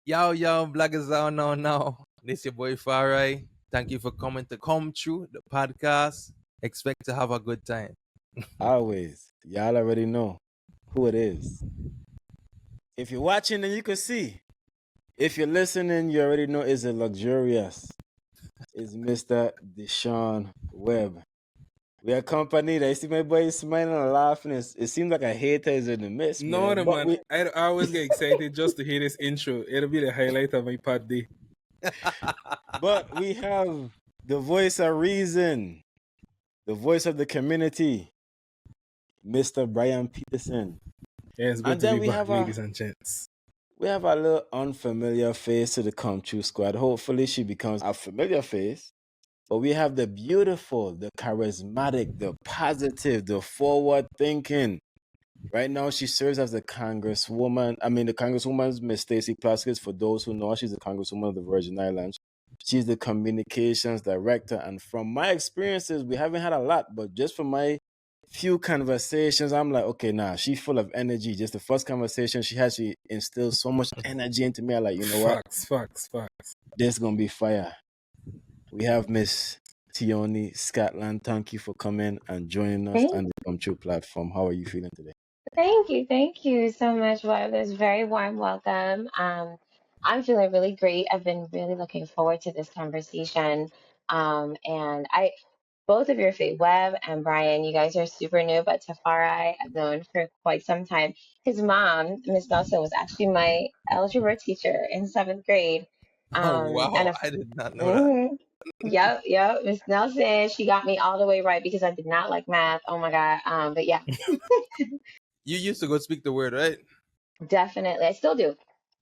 Yo, bloggers out now. This your boy Farai. Thank you for coming to come through the podcast. Expect to have a good time. Always. Y'all already know who it is. If you're watching, then you can see. If you're listening, you already know it's a luxurious. It's Mr. Deshaun Webb. We are accompanied. I see my boy smiling and laughing. It seems like a hater is in the midst, No, man. no, But man. we I always get excited just to hear this intro. It'll be the highlight of my pod day. but we have the voice of reason, the voice of the community, Mr. Brian Peterson. Yeah, it's good And to then be we back, have ladies and gents. a little unfamiliar face to the Come True squad. Hopefully, she becomes a familiar face. But we have the beautiful, the charismatic, the positive, the forward thinking. Right now, she serves as the Congresswoman. The Congresswoman's Miss Stacey Plaskett. For those who know, she's the Congresswoman of the Virgin Islands. She's the communications director. And from my experiences, we haven't had a lot, but just from my few conversations, I'm like, okay, nah, she's full of energy. Just the first conversation she instilled so much energy into me. I'm like, you know what? Facts. This is gonna be fire. We have Miss Tionee Scotland. Thank you for coming and joining us Thank, on the Come True platform. How are you feeling today? thank you so much. Well, it was a very warm welcome. I'm feeling really great. I've been really looking forward to this conversation. And both of your feet, Webb and Brian, you guys are super new, but Tafari I've known for quite some time. His mom, Miss Nelson, was actually my algebra teacher in seventh grade. Oh And wow, a I did not know that. mhm. Yep. Miss Nelson, she got me all the way right because I did not like math. Oh my God. But yeah, You used to go speak the word, right? definitely. I still do.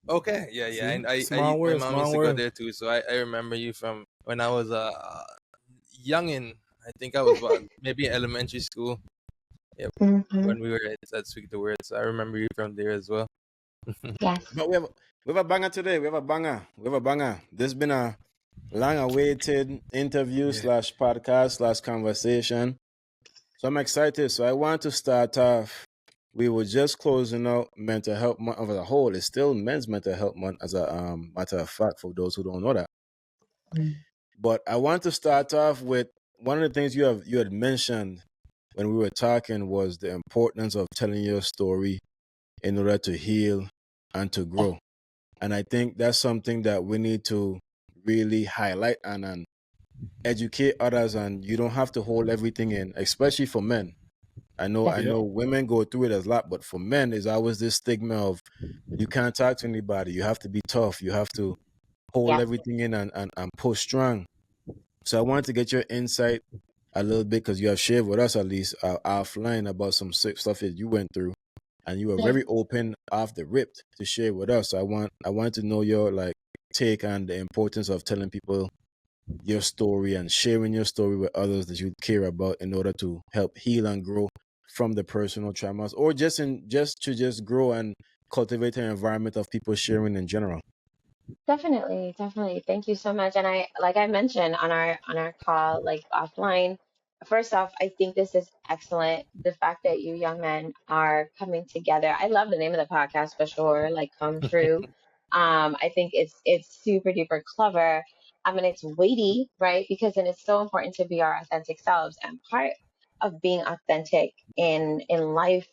Okay, yeah. See? And Small my world, mom used small to go world. there too, so I remember you from when I was youngin. I think I was maybe in elementary school. Yeah, Hmm. when we were at Speak the Word, so I remember you from there as well. Yes. But we have a banger today. We have a banger. This has been a long awaited interview Yeah. slash podcast slash conversation. So I'm excited. So I want to start off. We were just closing out mental health month as a whole. It's still men's mental health month as a matter of fact for those who don't know that. But I want to start off with one of the things you had mentioned when we were talking was the importance of telling your story in order to heal and to grow. And I think that's something that we need to really highlight and educate others. And you don't have to hold everything in, especially for men. I Yep. know women go through it a lot, but for men, there's always this stigma of you can't talk to anybody. You have to be tough. You have to hold Yeah. everything in and push strong. So I wanted to get your insight a little bit because you have shared with us at least offline about some stuff that you went through, and you were Yeah. very open off the rip to share with us. So I want to know your take on the importance of telling people your story and sharing your story with others that you care about in order to help heal and grow from the personal traumas, or just to grow and cultivate an environment of people sharing in general. Definitely. Thank you so much. And like I mentioned on our call, like offline, first off, I think this is excellent. The fact that you young men are coming together. I love the name of the podcast for sure, like Come True. I think it's super duper clever. I mean, it's weighty, right? Because then it's so important to be our authentic selves. And part of being authentic in life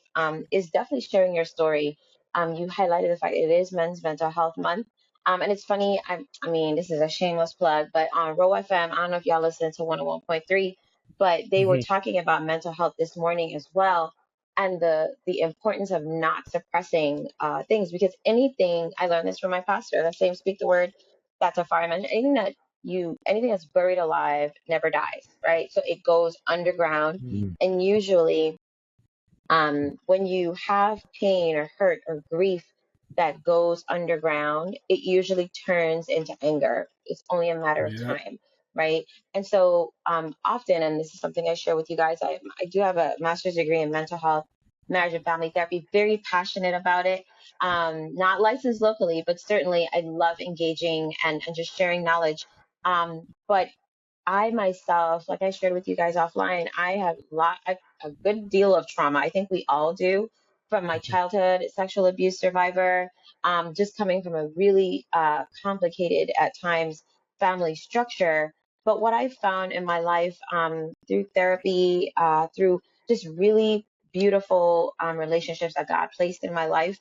is definitely sharing your story. You highlighted the fact it is Men's Mental Health Month. And it's funny, I mean, this is a shameless plug, but on Row FM, I don't know if y'all listen to 101.3, but they were talking about mental health this morning as well, and the importance of not suppressing things. Because anything, I learned this from my pastor, the same speak the word, that's a fireman, anything that's buried alive never dies, right? So it goes underground. Mm. And usually when you have pain or hurt or grief that goes underground, it usually turns into anger. It's only a matter of Yep. time, right? And so often, and this is something I share with you guys, I do have a master's degree in mental health, marriage, and family therapy, very passionate about it. Not licensed locally, but certainly I love engaging and just sharing knowledge. But I myself, like I shared with you guys offline, I have a good deal of trauma. I think we all do. from my childhood, sexual abuse survivor, just coming from a really complicated at times family structure. But what I've found in my life through therapy, through just really beautiful relationships that God placed in my life,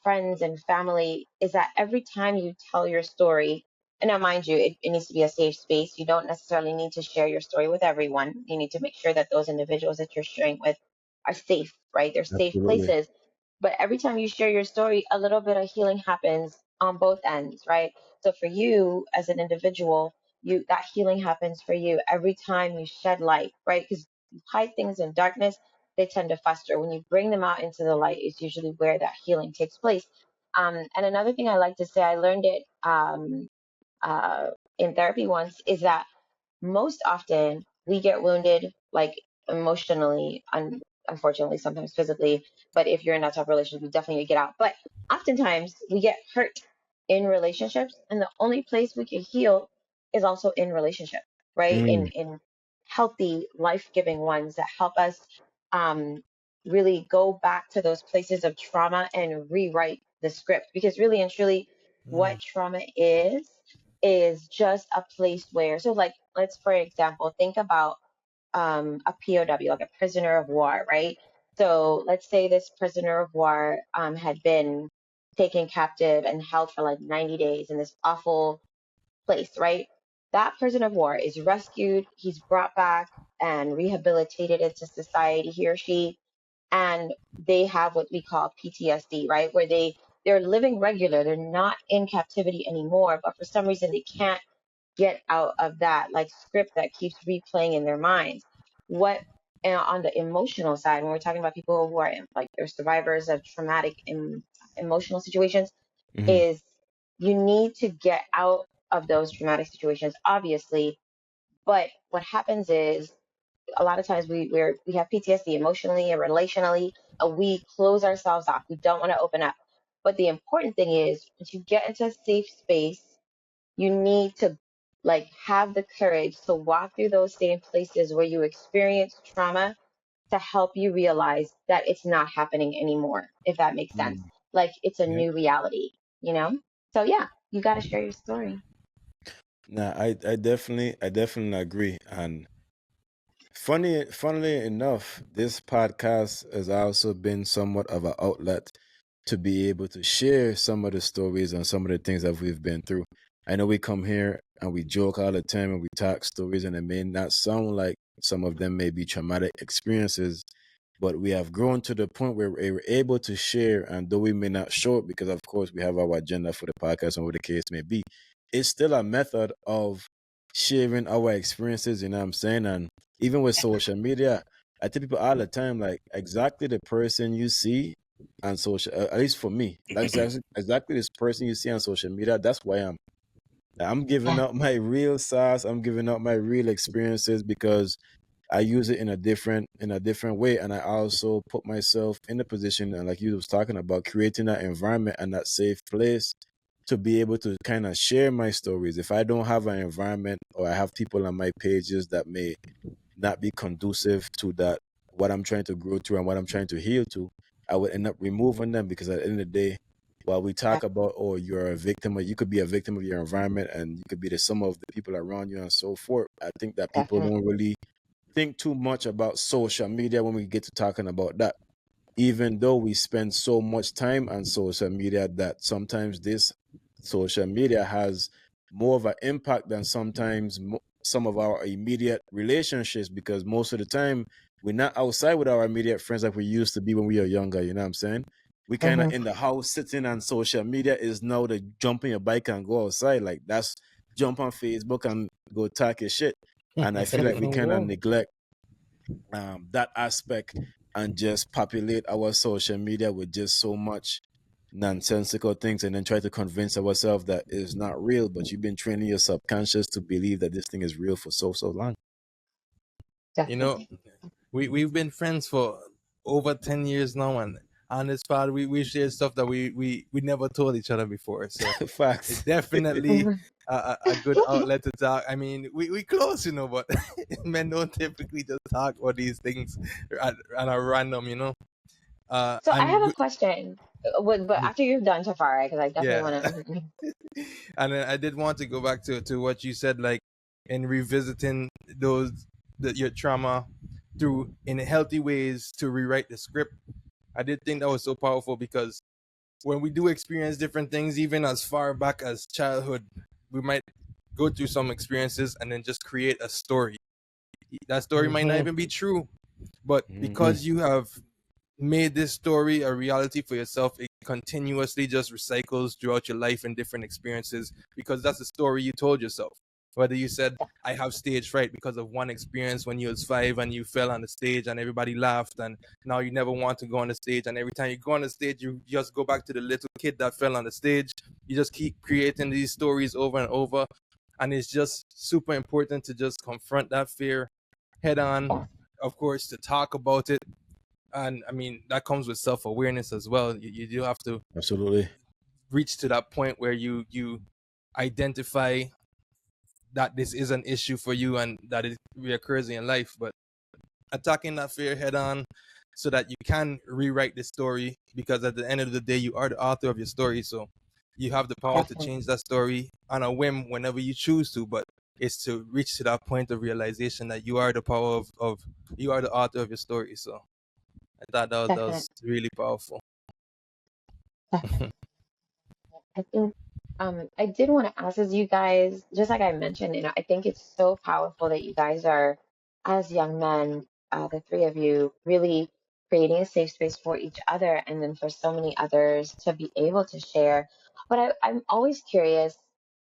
friends and family, is that every time you tell your story, and now mind you, it needs to be a safe space. You don't necessarily need to share your story with everyone. You need to make sure that those individuals that you're sharing with are safe, right? They're safe Absolutely. places. But every time you share your story, a little bit of healing happens on both ends, right? So for you as an individual, you that healing happens for you every time you shed light, right? Because you hide things in darkness, they tend to fester. When you bring them out into the light, it's usually where that healing takes place. And another thing I like to say, I learned it uh, in therapy once, is that most often we get wounded like emotionally, unfortunately, sometimes physically. But if you're in that type of relationship, you definitely get out. But oftentimes we get hurt in relationships, and the only place we can heal is also in relationship, right? In Mm, healthy, life-giving ones that help us um, really go back to those places of trauma and rewrite the script. Because really and truly, what Mm. trauma is just a place where, so like, let's for example think about a POW, like a prisoner of war, right? So let's say this prisoner of war had been taken captive and held for like 90 days in this awful place, right? That prisoner of war is rescued, he's brought back and rehabilitated into society, he or she, and they have what we call PTSD, right? Where they're living regular, they're not in captivity anymore, but for some reason they can't get out of that like script that keeps replaying in their minds. What and on the emotional side, when we're talking about people who are like they're survivors of traumatic emotional situations, mhm, is you need to get out of those traumatic situations, obviously. But what happens is a lot of times we have PTSD emotionally and relationally, and we close ourselves off. We don't want to open up. But the important thing is, once you get into a safe space, you need to like have the courage to walk through those same places where you experience trauma to help you realize that it's not happening anymore, if that makes sense. mm. Like it's a Yeah. new reality, you know? So yeah, you got to share your story. Nah, I definitely agree. And funnily enough, this podcast has also been somewhat of an outlet to be able to share some of the stories and some of the things that we've been through. I know we come here and we joke all the time and we talk stories, and it may not sound like some of them may be traumatic experiences, but we have grown to the point where we're able to share. And though we may not show it because, of course, we have our agenda for the podcast and what the case may be, it's still a method of sharing our experiences, you know what I'm saying? And even with social media, I tell people all the time, like, exactly the person you see on social, at least for me, like exactly this person you see on social media, that's who I am. I'm giving Yeah, up my real sauce. I'm giving up my real experiences because I use it in a different way, and I also put myself in the position, and like you was talking about, creating that environment and that safe place to be able to kind of share my stories. If I don't have an environment, or I have people on my pages that may not be conducive to that, what I'm trying to grow to and what I'm trying to heal to, I would end up removing them, because at the end of the day, while we talk about, oh, you're a victim, or you could be a victim of your environment, and you could be the sum of the people around you and so forth, I think that people don't definitely. really think too much about social media when we get to talking about that, even though we spend so much time on social media, that sometimes this social media has more of an impact than sometimes some of our immediate relationships, because most of the time we're not outside with our immediate friends like we used to be when we were younger, you know what I'm saying? We kind of Hmm. in the house sitting on social media is now the jump on your bike and go outside, like that's jump on Facebook and go talk your shit. And I feel like we kind of Whoa. neglect that aspect and just populate our social media with just so much nonsensical things, and then try to convince ourselves that it's not real, but you've been training your subconscious to believe that this thing is real for so long. You know, Definitely. we've been friends for over 10 years now, and on this part we share stuff that we never told each other before. So it's Facts. definitely Mhm. a good outlet to talk. I mean, we close, but men don't typically just talk about these things at a random. So I have And a question, but after you've done Tafari, because I definitely yeah. want to. And then I did want to go back to what you said, like in revisiting your trauma through in healthy ways to rewrite the script. I did think that was so powerful because when we do experience different things, even as far back as childhood, we might go through some experiences and then just create a story. That story might not Mm-hmm. even be true, but Mm-hmm. because you have made this story a reality for yourself, it continuously just recycles throughout your life and different experiences because that's the story you told yourself. Whether you said, I have stage fright because of one experience when you was 5 and you fell on the stage and everybody laughed, and now you never want to go on the stage, and every time you go on the stage you just go back to the little kid that fell on the stage. You just keep creating these stories over and over, and it's just super important to just confront that fear head on, of course, to talk about it. And I mean, that comes with self-awareness as well. You do have to Absolutely. reach to that point where you identify that this is an issue for you and that it reoccurs in life, but attacking that fear head on so that you can rewrite the story, because at the end of the day you are the author of your story, so you have the power to Definitely. change that story on a whim whenever you choose to. But it's to reach to that point of realization that you are the power of you are the author of your story. So I thought that Definitely. was really powerful. I think I did want to ask as you guys, just like I mentioned, I think it's so powerful that you guys are, as young men, the three of you, really creating a safe space for each other and then for so many others to be able to share. But I'm always curious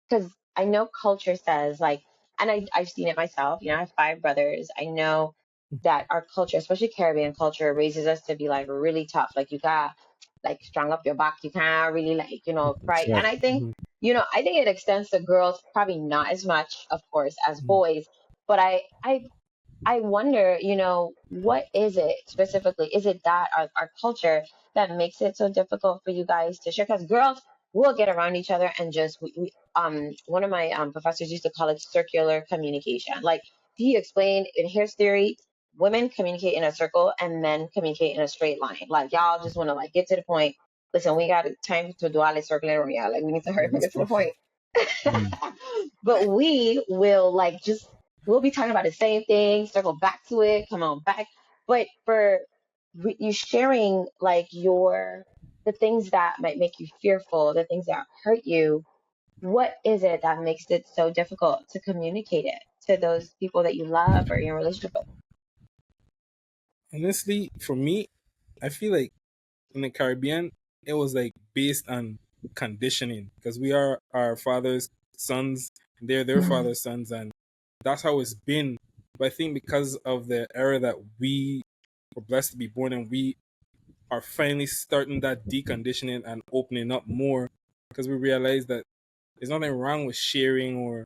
because I know culture says like, and I've seen it myself, I have five brothers. I know that our culture, especially Caribbean culture, raises us to be like really tough. Like you got like strung up your back. You can't really like, cry. And Right. I think it extends to girls, probably not as much, of course, as boys. But I wonder, what is it specifically? Is it that our culture that makes it so difficult for you guys to share? Because girls will get around each other and just one of my professors used to call it circular communication. Like he explained in his theory, women communicate in a circle and men communicate in a straight line. Like y'all just want to like get to the point. Listen, we got time to do all this circular, yeah. Like we need to hurry up and That's get to the point. perfect. Mm. But we will like just we'll be talking about the same thing, circle back to it, come on back. But for you sharing like the things that might make you fearful, the things that hurt you, what is it that makes it so difficult to communicate it to those people that you love or you're in a relationship with? Honestly, for me, I feel like in the Caribbean, it was like based on conditioning because we are our father's sons, and they're their Mhm. father's sons, and that's how it's been. But I think because of the era that we were blessed to be born in, we are finally starting that deconditioning and opening up more because we realize that there's nothing wrong with sharing or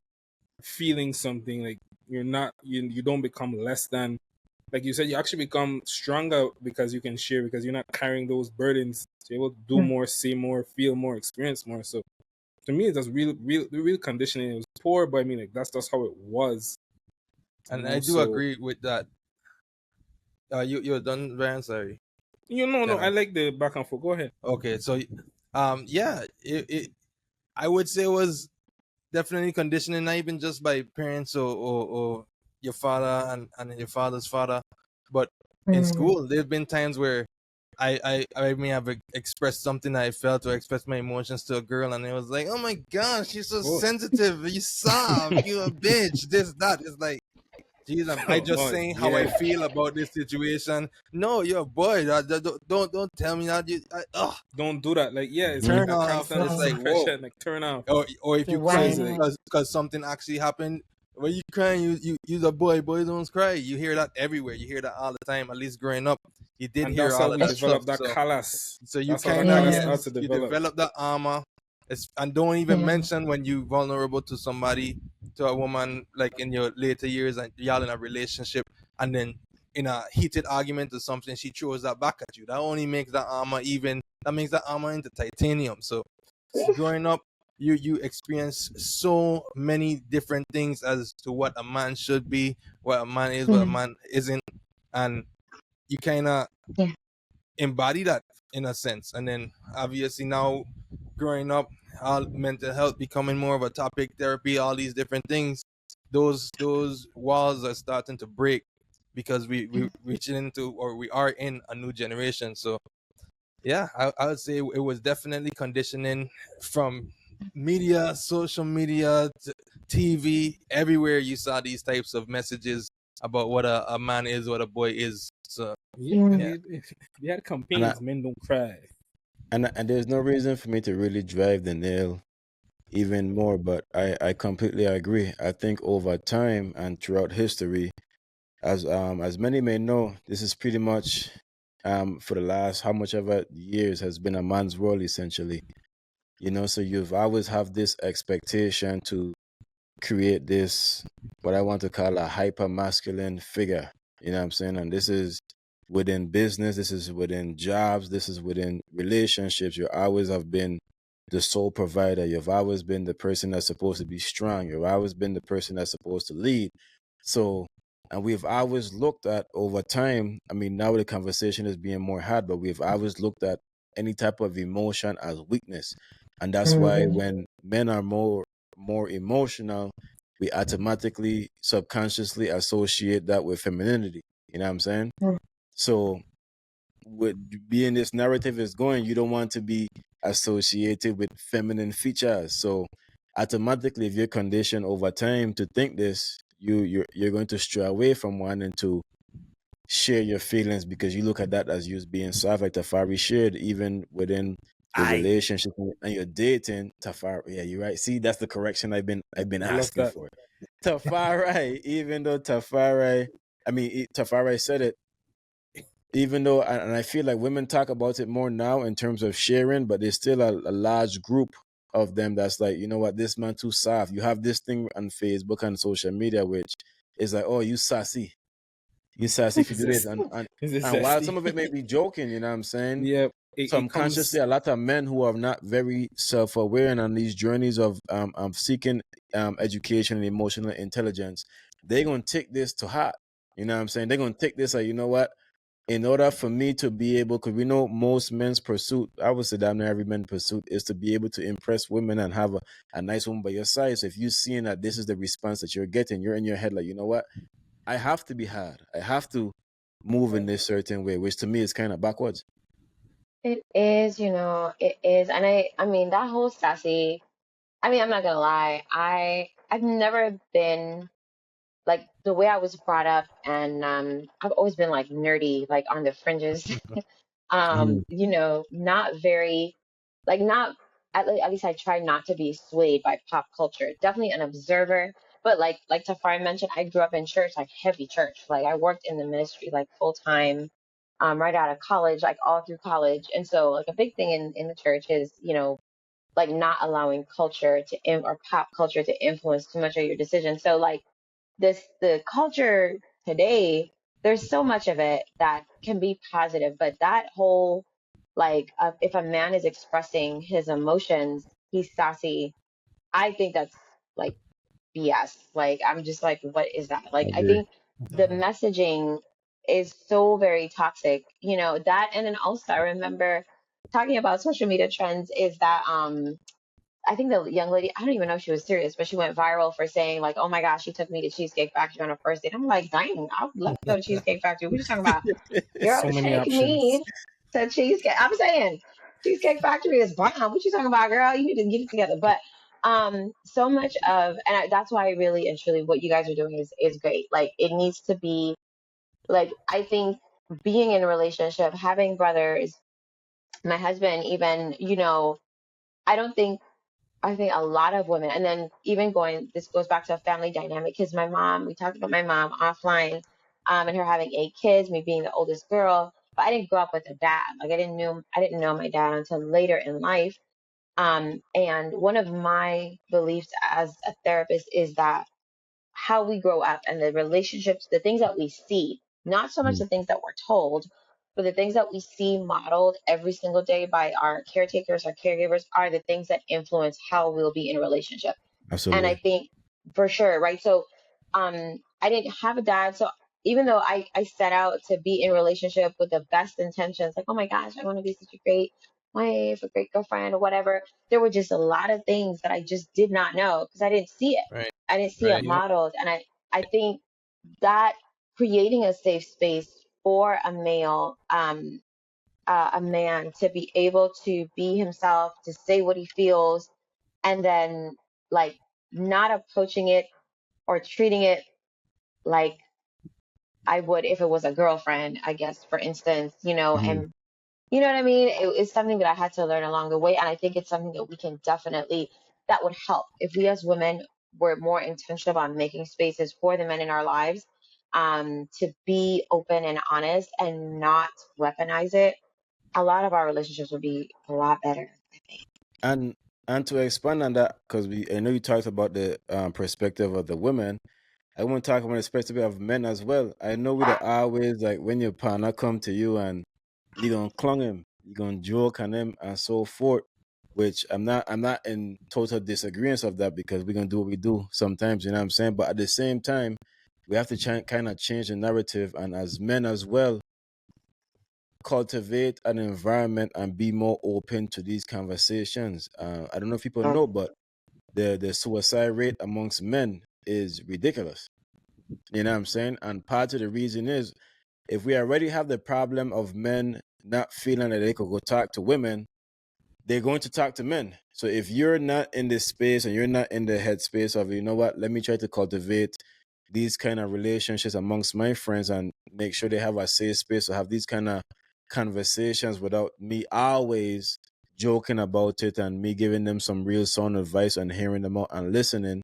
feeling something. Like you don't become less than, like you said, you actually become stronger because you can share, because you're not carrying those burdens to be able to do more, say more, feel more, experience more. So to me, it's just real conditioning. It was poor, but I mean, like that's just how it was, And I do So agree with that. You're done, Ryan? Sorry. no, Can I I? like the back and forth. Go ahead. Okay, so yeah, I would say it was definitely conditioning, not even just by parents or your father and your father's father, but in Mhm. school, there have been times where I may have expressed something I felt or expressed my emotions to a girl, and it was like, oh my gosh, you're so Oh, sensitive, you soft, you a bitch, this, that. It's like, geez, am I just oh saying how I yeah. feel about this situation? No, you're a boy. Don't tell me that. Don't do that. Like, yeah, it's like Mm-hmm. Turn a off. constant It's like, whoa. suppression. Like, turn off. Or if you So crying it's like, Right. because something actually happened, when you crying, you're a boy. Boys don't cry. You hear that everywhere. You hear that all the time. At least growing up, you did and hear that's how all of we that It's true. stuff. develop that callous. So you That's how that kind of, callous Yeah. starts to yes, you develop. develop that armor. And don't even Yeah. mention when you vulnerable to somebody, to a woman, like in your later years, and y'all in a relationship, and then in a heated argument or something, she throws that back at you. That only makes that armor even. That makes that armor into titanium. So growing up, you experience so many different things as to what a man should be, what a man is, what a Mhm. man isn't, and you kind of Yeah. embody that in a sense. And then obviously now growing up, mental health becoming more of a topic, therapy, all these different things, those walls are starting to break because we reaching into, or we are in a new generation. So yeah, I would say it was definitely conditioning from media, social media, TV, everywhere you saw these types of messages about what a man is, what a boy is. So Yeah, Mm. yeah. they had And campaigns, Men Don't Cry. and there's no reason for me to really drive the nail even more, but I completely agree. I think over time and throughout history, as many may know, this is pretty much for the last how much ever years has been a man's world essentially. So you've always have this expectation to create this what I want to call a hyper masculine figure. You know what I'm saying? And this is within business, this is within jobs, this is within relationships. You always have been the sole provider. You've always been the person that's supposed to be strong. You've always been the person that's supposed to lead. So, and we've always looked at over time, I mean, now the conversation is being more had, but we've always looked at any type of emotion as weakness. And that's why Mhm. when men are more emotional, we automatically subconsciously associate that with femininity. You know what I'm saying? Mm. So with being this narrative is going, you don't want to be associated with feminine features. So automatically, if you're conditioned over time to think this, you're going to stray away from wanting to share your feelings because you look at that as you being soft, like Tafari shared, even within your I relationship and your dating. Tafari, yeah, you're right. See, that's the correction I've been I love asking that. for. Tafari, even though Tafari said it, even though, and I feel like women talk about it more now in terms of sharing, but there's still a large group of them that's like, you know what, this man too soft. You have this thing on Facebook and social media, which is like, oh, you sassy. You sassy if you Is do this. this is this And while some zesty? of it may be joking, you know what I'm saying? Yeah, it Subconsciously, comes. a lot of men who are not very self-aware and on these journeys of seeking education and emotional intelligence, they're gonna take this to heart. You know what I'm saying? They're gonna take this like, you know what? In order for me to be able, because we know most men's pursuit, I would say damn near every man's pursuit is to be able to impress women and have a nice woman by your side. So if you're seeing that this is the response that you're getting, you're in your head like, you know what? I have to be hard. I have to move in this certain way, which to me is kind of backwards. It is, it is. And I mean, that whole sassy, I mean, I'm not gonna lie. I've never been like the way I was brought up, and I've always been like nerdy, like on the fringes. Mm. Not very, like not at least I try not to be swayed by pop culture. Definitely an observer, but like Tafari mentioned, I grew up in church, like heavy church. Like I worked in the ministry like full time, right out of college, like all through college. And so like a big thing in the church is like not allowing culture or pop culture to influence too much of your decisions. So like the culture today, there's so much of it that can be positive, but that whole like if a man is expressing his emotions, he's sassy. I think that's like BS. Like I'm just like, what is that? I Like I agree. think the messaging is so very toxic. That, and then also I remember talking about social media trends is that I think the young lady, I don't even know if she was serious, but she went viral for saying like, "Oh my gosh, she took me to Cheesecake Factory on a first date." I'm like, "Dang, I would love to go to Cheesecake Factory." What you talking about? Girl, So many take options. me to Cheesecake. I'm saying Cheesecake Factory is bomb. What you talking about, girl? You need to get it together. But so much of, and that's why I really and truly what you guys are doing is great. Like it needs to be like I think being in a relationship, having brothers, my husband, even I don't think I think a lot of women, and then even this goes back to a family dynamic because my mom, we talked about my mom offline, and her having 8 kids, me being the oldest girl, but I didn't grow up with a dad. Like I didn't know my dad until later in life. And one of my beliefs as a therapist is that how we grow up and the relationships, the things that we see, not so much Mm. the things that we're told, but the things that we see modeled every single day by our caretakers, our caregivers, are the things that influence how we'll be in a relationship. And I Absolutely. think for sure, right? So I didn't have a dad, so even though I set out to be in a relationship with the best intentions, like, oh my gosh, I want to be such a great wife, a great girlfriend, or whatever, there were just a lot of things that I just did not know because I didn't see it. Right. I didn't see it Right. modeled. And I think that creating a safe space for a man to be able to be himself, to say what he feels, and then like not approaching it or treating it like I would if it was a girlfriend, I guess, for instance, Mhm. and you know what I mean? It's something that I had to learn along the way. And I think it's something that we can definitely, that would help if we as women were more intentional about making spaces for the men in our lives, to be open and honest and not weaponize it. A lot of our relationships would be a lot better, I think. And and to expand on that, because I know you talked about the perspective of the women. I want to talk about the perspective of men as well. I know we the always like when your partner come to you and you gonna clung him, you gonna joke on him and so forth. Which I'm not in total disagreement of that because we're gonna do what we do sometimes, you know what I'm saying? But at the same time, we have to kind of change the narrative and as men as well, cultivate an environment and be more open to these conversations. I don't know if people know, but the suicide rate amongst men is ridiculous. You know what I'm saying? And part of the reason is if we already have the problem of men not feeling that they could go talk to women, they're going to talk to men. So if you're not in this space and you're not in the headspace of, you know what, let me try to cultivate these kind of relationships amongst my friends and make sure they have a safe space to have these kind of conversations without me always joking about it and me giving them some real sound advice and hearing them out and listening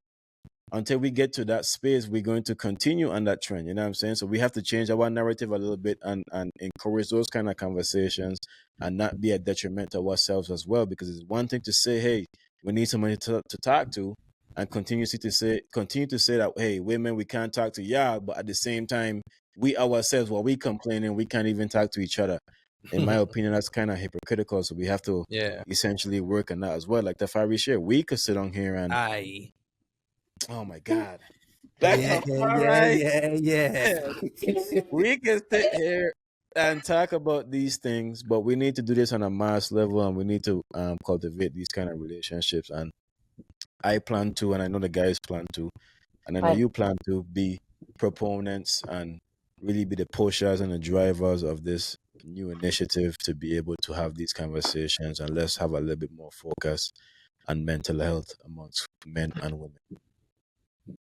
until we get to that space, we're going to continue on that trend. You know what I'm saying? So we have to change our narrative a little bit and encourage those kind of conversations and not be a detriment to ourselves as well. Because it's one thing to say, hey, we need somebody to talk to, and continue to say that, hey, women, we can't talk to y'all, but at the same time, we ourselves, while we complaining, we can't even talk to each other. In my opinion, that's kind of hypocritical. So we have to Yeah. essentially work on that as well. Like the Fiery share, we could sit on here and Aye. oh my God. Like, Yeah. all Yeah. right. Yeah. Yeah. We can sit here and talk about these things, but we need to do this on a mass level and we need to cultivate these kind of relationships. And I plan to, and I know the guys plan to, and I know But you plan to be proponents and really be the pushers and the drivers of this new initiative to be able to have these conversations and let's have a little bit more focus on mental health amongst men and women.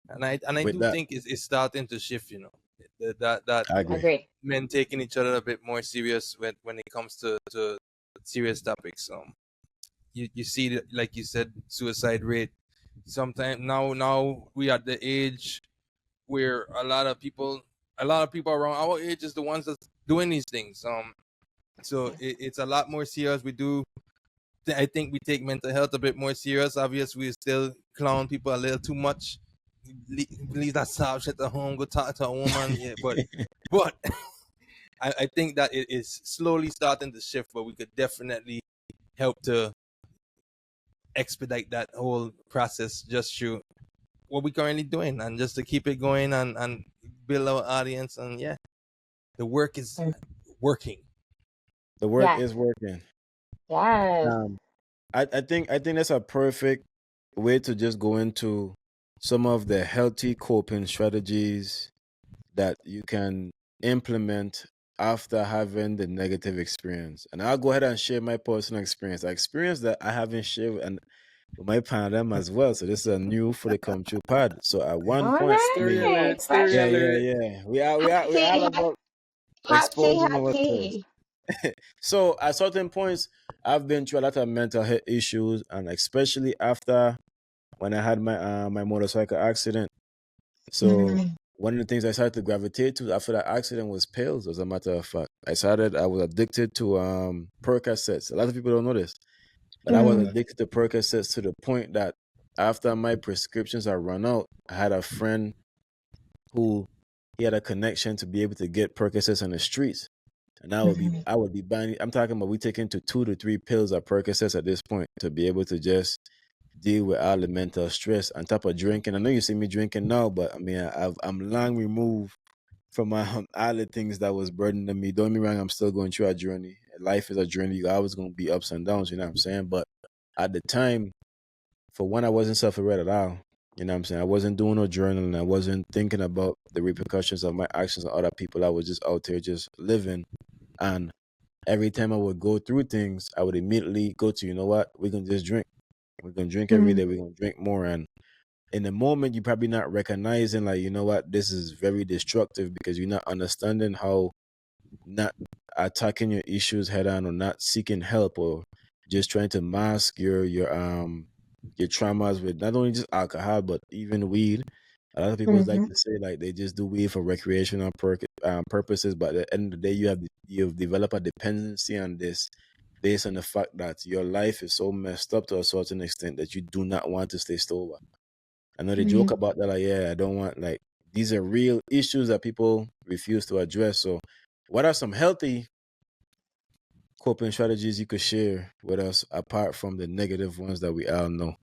And I With do that, think it's starting to shift. That I agree. agreed. men taking each other a bit more serious when it comes to serious topics. You see that, like you said, suicide rate. Sometimes now we at the age where a lot of people around our age is the ones that's doing these things. So it's a lot more serious. I think we take mental health a bit more serious. Obviously, we still clown people a little too much. Leave that sob shit at home. Go talk to a woman. Yeah, but I think that it is slowly starting to shift. But we could definitely help to expedite that whole process just through what we're currently doing and just to keep it going and build our audience. And yeah, the work is working. The work Yes. is working. Yes. Um, I think that's a perfect way to just go into some of the healthy coping strategies that you can implement after having the negative experience. And I'll go ahead and share my personal experience. I experienced that I haven't shared and with my pandem as well. So this is a new for the come true pod. So at one All point, I Story mean, right. alert, story Fresh yeah, alert. we tea, all about hot tea, exposing hot ourselves. tea. So at certain points, I've been through a lot of mental health issues, and especially after when I had my motorcycle accident. So Mm. one of the things I started to gravitate to after that accident was pills. As a matter of fact, I was addicted to Percocets. A lot of people don't know this, but I was Mm. addicted to Percocets to the point that after my prescriptions had run out, I had a friend who he had a connection to be able to get Percocets on the streets. And Mhm. I would be buying. I'm talking about we taking to 2 to 3 pills of Percocets at this point to be able to just deal with all the mental stress on top of drinking. I know you see me drinking now, but I mean I'm long removed from my other things that was burdening me. Don't get me wrong, I'm still going through a journey. Life is a journey. You're always going to be ups and downs, you know what I'm saying? But at the time, for one, I wasn't self-aware at all. You know what I'm saying? I wasn't doing no journaling. I wasn't thinking about the repercussions of my actions on other people. I was just out there just living. And every time I would go through things, I would immediately go to, you know what? We're going to just drink. We're going to drink every day. We're going to drink more. And in the moment, you're probably not recognizing, like, you know what? This is very destructive because you're not understanding how not attacking your issues head on or not seeking help or just trying to mask your traumas with not only just alcohol but even weed. A lot of people like to say like they just do weed for recreational purposes, but at the end of the day, you've developed a dependency on this based on the fact that your life is so messed up to a certain extent that you do not want to stay sober. I know they joke about that, like, yeah, I don't want, like, these are real issues that people refuse to address. So, what are some healthy coping strategies you could share with us apart from the negative ones that we all know?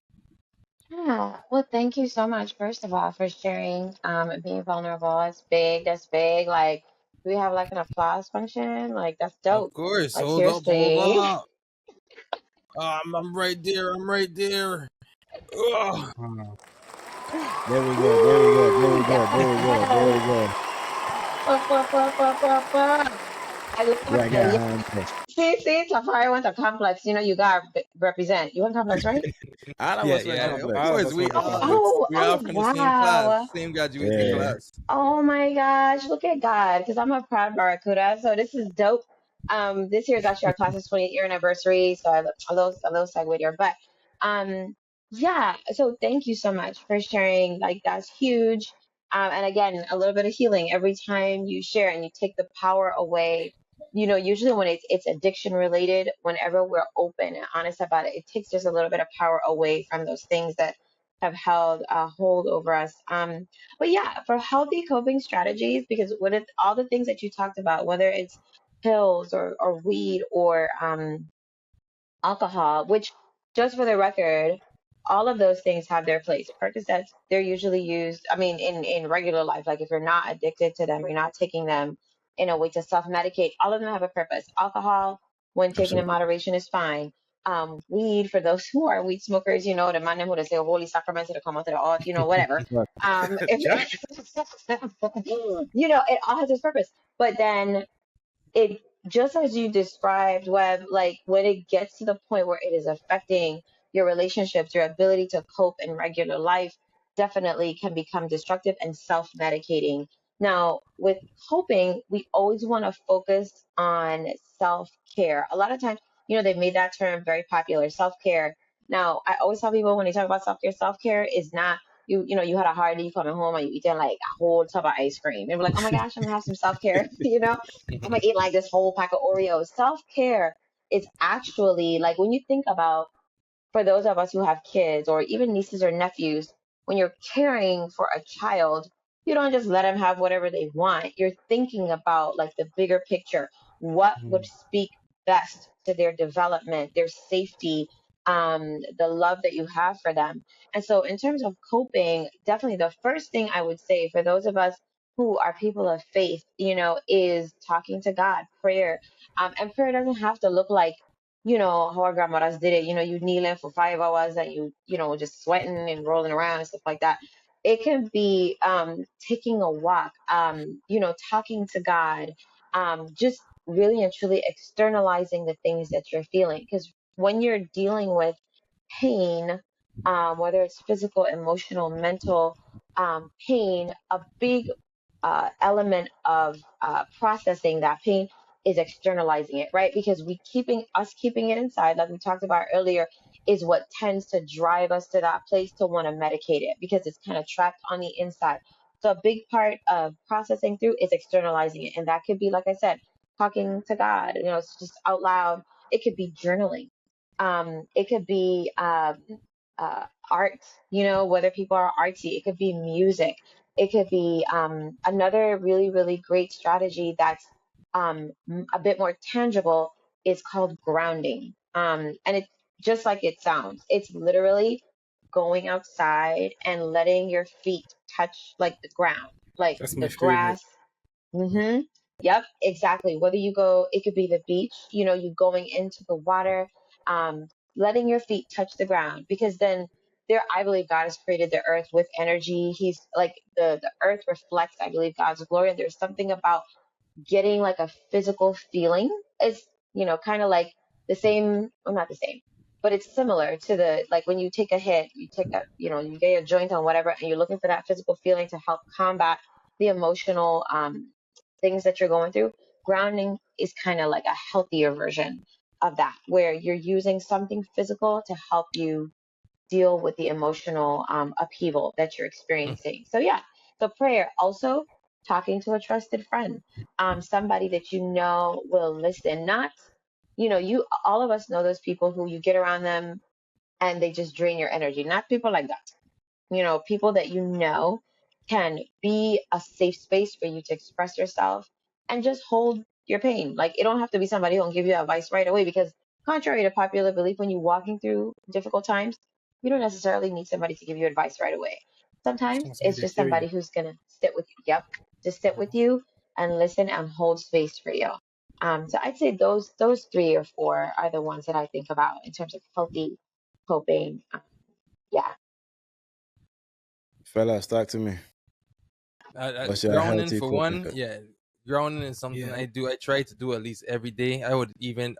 Yeah, well, thank you so much, first of all, for sharing and being vulnerable. That's big. That's big. Like, do we have like an applause function? Like, that's Of dope. course. Like, Hold up, hold seriously. up. I'm right there. I'm right there. Ugh. There we go. There we go. There Woo! we go. There we go. There Yes. we go. Up, up, up, up, up, up. I love Right it. hand. See, Safari went to complex. You know, you got to represent. You went complex, right? All of Yeah, us went yeah. Of complex. All of course, us we went to all complex. we all Oh, from the same class, wow. same graduating Yeah. class. Oh my gosh, look at God, because I'm a proud Barracuda. So this is dope. This year is actually our class's 20th year anniversary. So a little segue here. But yeah, so thank you so much for sharing. Like that's huge. And again, a little bit of healing every time you share and you take the power away. You know, usually when it's addiction related, whenever we're open and honest about it, it takes just a little bit of power away from those things that have held a hold over us. But yeah, for healthy coping strategies, because what it's all the things that you talked about, whether it's pills or weed or alcohol, which just for the record, all of those things have their place. Percocets, they're usually used, I mean, in regular life, like if you're not addicted to them, you're not taking them in a way to self-medicate, all of them have a purpose. Alcohol, when taken in Absolutely. moderation, is fine. Weed, for those who are weed smokers, you know, the man who they say holy sacrament to come out to the earth, you know, whatever. Jack. If, you know, it all has its purpose. But then it just as you described, Web, like when it gets to the point where it is affecting your relationships, your ability to cope in regular life definitely can become destructive and self-medicating. Now, with coping, we always want to focus on self-care. A lot of times, you know, they've made that term very popular, self-care. Now, I always tell people when they talk about self-care is not you know, you had a hard day, you coming home and you eating like a whole tub of ice cream. And we're like, oh my gosh, I'm gonna have some self-care, you know? I'm gonna eat like this whole pack of Oreos. Self care is actually like when you think about for those of us who have kids or even nieces or nephews, when you're caring for a child, you don't just let them have whatever they want. You're thinking about like the bigger picture. What would speak best to their development, their safety, the love that you have for them. And so, in terms of coping, definitely the first thing I would say for those of us who are people of faith, you know, is talking to God, prayer. And prayer doesn't have to look like you know, how our grandmothers did it. You know, you kneeling for 5 hours and you know, just sweating and rolling around and stuff like that. It can be taking a walk, you know, talking to God, just really and truly externalizing the things that you're feeling. Because when you're dealing with pain, whether it's physical, emotional, mental pain, a big element of processing that pain is externalizing it, right? Because keeping it inside, like we talked about earlier, is what tends to drive us to that place to want to medicate it because it's kind of trapped on the inside. So a big part of processing through is externalizing it, and that could be, like I said, talking to God. You know, it's just out loud. It could be journaling. It could be art. You know, whether people are artsy, it could be music. It could be another really, really great strategy that's a bit more tangible is called grounding. And it's just like it sounds. It's literally going outside and letting your feet touch like the ground, like That's my the favorite. grass. Mm-hmm. Yep, exactly. Whether you go, it could be the beach, you going into the water, letting your feet touch the ground, because then there, I believe God has created the earth with energy. He's like the earth reflects, I believe, God's glory. And there's something about getting like a physical feeling. It's, kind of like the same, well, not the same, but it's similar to the, like when you take a hit, you take a, you get a joint on whatever, and you're looking for that physical feeling to help combat the emotional things that you're going through. Grounding is kind of like a healthier version of that, where you're using something physical to help you deal with the emotional upheaval that you're experiencing. So yeah, so prayer, also talking to a trusted friend, somebody that you know will listen. Not, you, all of us know those people who you get around them and they just drain your energy. Not people like that. People that can be a safe space for you to express yourself and just hold your pain. Like, it don't have to be somebody who'll give you advice right away, because contrary to popular belief, when you're walking through difficult times, you don't necessarily need somebody to give you advice right away. Just Sometimes want it's somebody to just hear you. somebody who's gonna sit with you. Yep, just sit with you and listen and hold space for you. So I'd say those 3 or 4 are the ones that I think about in terms of healthy coping. Yeah. Fellas, talk to me. What's your Grounding healthy for coping? one, yeah. Grounding is something Yeah. I do. I try to do at least every day. I would even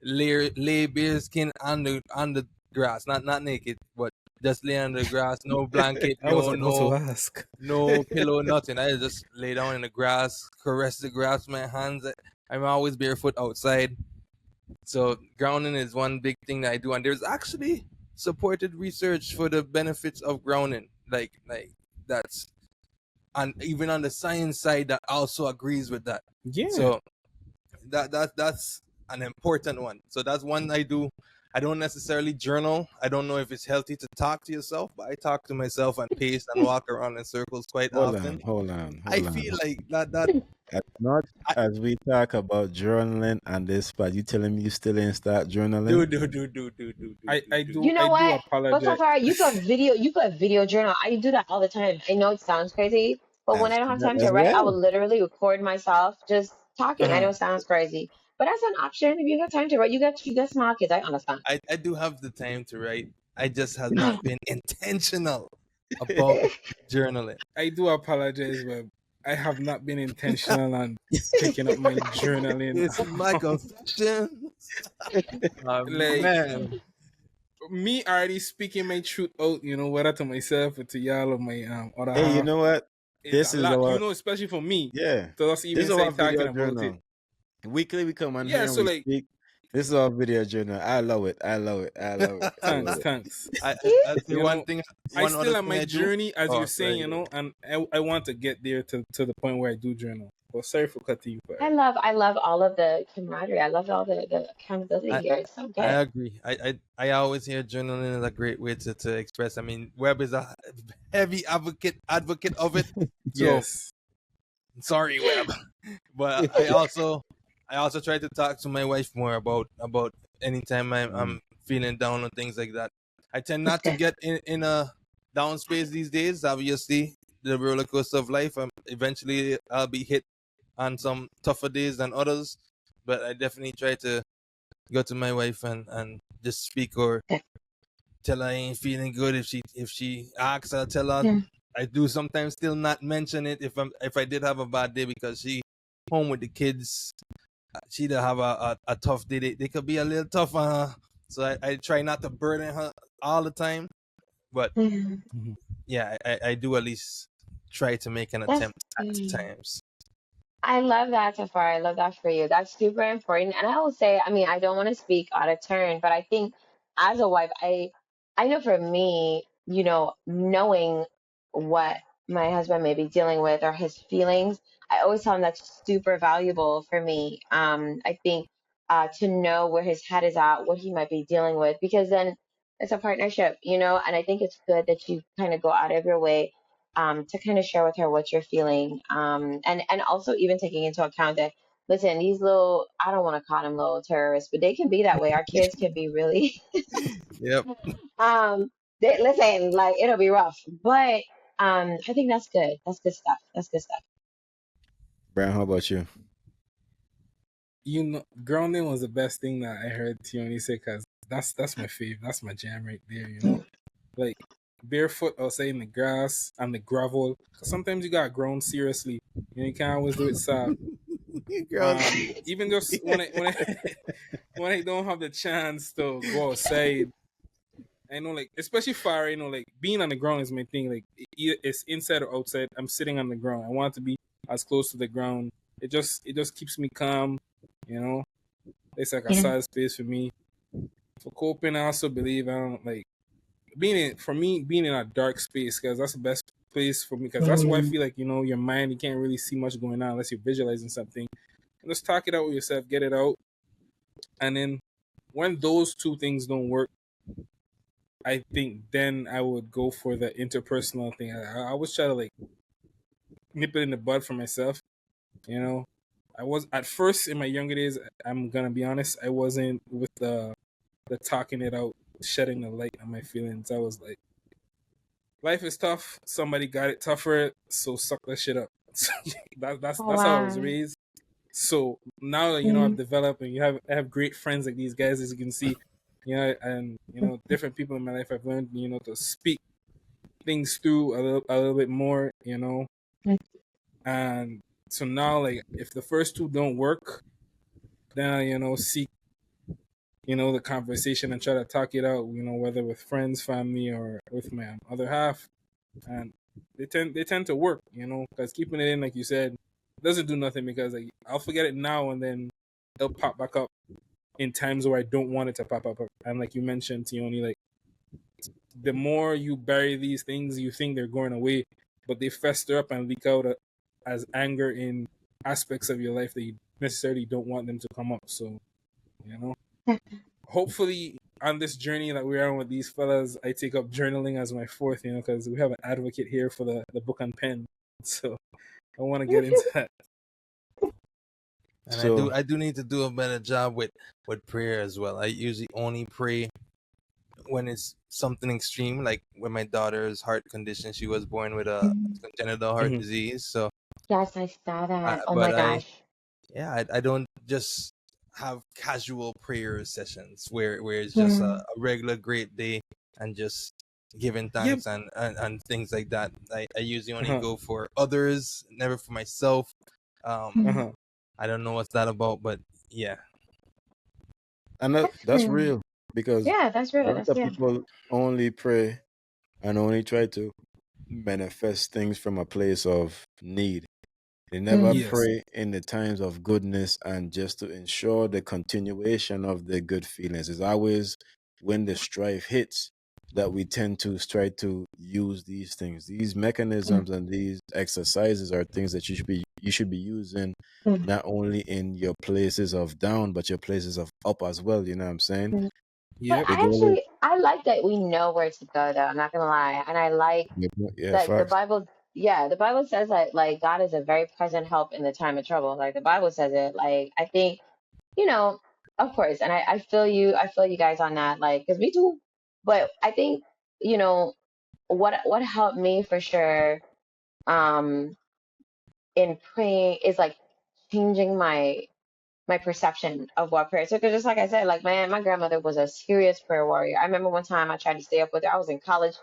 lay bare skin on the grass, not naked, but just lay on the grass, no blanket, I was no about to no ask. no pillow, nothing. I just lay down in the grass, caress the grass with my hands. I'm always barefoot outside. So grounding is one big thing that I do, and there's actually supported research for the benefits of grounding. Like that's, and even on the science side that also agrees with that. Yeah. So that's an important one. So that's one I do. I don't necessarily journal. I don't know if it's healthy to talk to yourself, but I talk to myself and pace and walk around in circles quite Hold often. on, hold on, I hold on. feel like that As much I as we talk about journaling and this, but you telling me you still ain't start journaling? I do. do You I know do what? But apologize. Safari, you could video journal. I do that all the time. I know it sounds crazy, but when I've I don't seen have that time to as write, I will well. literally record myself just talking. I Uh-huh. know it sounds crazy, but that's an option. If you got time to write, you got small kids. I understand. I do have the time to write. I just have not been intentional about journaling. I do apologize, but I have not been intentional on picking up my journaling. It's my confession. Like, Man, me already speaking my truth out, whether to myself or to y'all or my other Hey, you half. know what? It's This a is lot, our especially for me. yeah. To us This even is say our talking video about it. journal. Weekly we come on Yeah, here and so we like, speak. This is our video journal. I love it. I love it. I love it. I love thanks, it. thanks. I say You one know, thing. I One other still on thing my I do. journey, as Oh, you're saying, sorry. and I want to get there to the point where I do journal. Well, sorry for cutting you, but I love all of the camaraderie. I love all the accountability I here. It's so I good. agree. I always hear journaling is a great way to express. I mean, Webb is a heavy advocate of it. So yes. sorry, Webb, but I also try to talk to my wife more about anytime I'm feeling down or things like that. I tend It's not to good. get in a down space these days. Obviously, the roller coaster of life. Eventually, I'll be hit on some tougher days than others, but I definitely try to go to my wife and just speak, or tell her I ain't feeling good. If she asks, I'll tell her. Yeah. I do sometimes still not mention it if I did have a bad day, because she home with the kids. She'd have a tough day. They could be a little tough on her, so I try not to burden her all the time. But Yeah. Mhm. yeah, I do at least try to make an That's attempt at good. times. I love that, Safari. I love that for you. That's super important. And I will say, I mean, I don't want to speak out of turn, but I think as a wife, I know for me, knowing what my husband may be dealing with or his feelings, I always tell him that's super valuable for me. I think to know where his head is at, what he might be dealing with, because then it's a partnership, and I think it's good that you kind of go out of your way to kind of share with her what you're feeling, and also even taking into account that, listen, these little, I don't want to call them little terrorists, but they can be that way. Our kids can be really Yep. listen, like, it'll be rough, but I think that's good. That's good stuff. That's good stuff. Brian, how about you? You know, grounding was the best thing that I heard Tionee say, because that's my fave. That's my jam right there. You know, like barefoot or say in the grass and the gravel. 'Cause sometimes you got ground seriously. You know, you can't always do it soft. Even just when I when I don't have the chance to go outside, I know, like, especially fire, you know, like being on the ground is my thing. Like it's inside or outside. I'm sitting on the ground. I want to be as close to the ground. It just keeps me calm. You know, it's like a Yeah. side space for me. For coping, I also believe I don't like being in a dark space, because that's the best place for me, because that's why I feel like, you know, your mind, you can't really see much going on unless you're visualizing something. And just talk it out with yourself, get it out, and then when those two things don't work, I think then I would go for the interpersonal thing. I always try to like nip it in the bud for myself. You know, I was at first in my younger days. I'm gonna be honest. I wasn't with the talking it out, shedding the light on my feelings. I was like, life is tough. Somebody got it tougher, so suck that shit up. Oh, That's how I was wow. raised. So now that, you know, I've developed, and I have great friends like these guys, as you can see, you know, and you know, different people in my life. I've learned, you know, to speak things through a little bit more, you know. And so now, like, if the first two don't work, then I, you know, seek, you know, the conversation and try to talk it out, you know, whether with friends, family, or with my other half. And they tend to work, you know, because keeping it in, like you said, doesn't do nothing, because like I'll forget it now, and then it'll pop back up in times where I don't want it to pop up. And like you mentioned, Tionee, like the more you bury these things, you think they're going away, but they fester up and leak out as anger in aspects of your life that you necessarily don't want them to come up. So, you know, hopefully on this journey that we're on with these fellas, I take up journaling as my fourth, you know, because we have an advocate here for the book and pen. So I want to get into that. And So I do need to do a better job with prayer as well. I usually only pray when it's something extreme, like when my daughter's heart condition. She was born with a congenital heart Mhm. disease. So, Yes, I saw that. Oh my but gosh. I don't just have casual prayer sessions where it's just Yeah. a regular great day and just giving Yeah. thanks and things like that. I usually only Uh-huh. go for others, never for myself. Uh-huh. I don't know what's that about, but yeah. and That's that's real. real because Yeah, that's a real. lot That's of yeah. people only pray and only try to manifest things from a place of need. They never Mm. Yes. pray in the times of goodness and just to ensure the continuation of the good feelings. It's always when the strife hits that we tend to try to use these things. These mechanisms and these exercises are things that you should be using Mm. not only in your places of down, but your places of up as well. You know what I'm saying? Mm. But Yep. I like that we know where to go though. I'm not gonna lie, and I like Yep. Yeah, like the facts. Bible. Yeah, the Bible says that like God is a very present help in the time of trouble. Like the Bible says it. Like I think you know, of course, and I feel you. I feel you guys on that. Like because me too. But I think you know what helped me for sure. Um, in praying is like changing my perception of what prayer is. Because just like I said, like man, my grandmother was a serious prayer warrior. I remember one time I tried to stay up with her. I was in college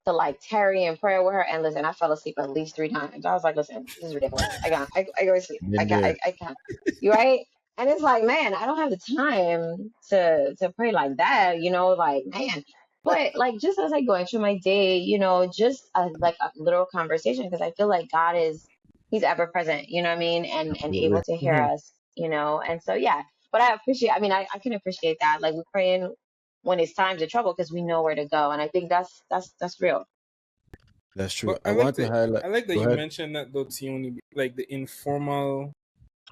to like tarry in prayer with her, and listen, I fell asleep at least 3 times. I was like, listen, this is ridiculous. I go to sleep. Been there. I can't. You right? And it's like, man, I don't have the time to pray like that. You know, like man. But like just as I go into my day, you know, just like a little conversation because I feel like God is He's ever present. You know what I mean? And Absolutely. able to hear Mhm. us. You know, and so yeah. But I appreciate. I mean, I can appreciate that. Like we're praying when it's times of trouble because we know where to go, and I think that's real. That's true. But I want to highlight. I like that Go you ahead. mentioned that though, Tioni, like the informal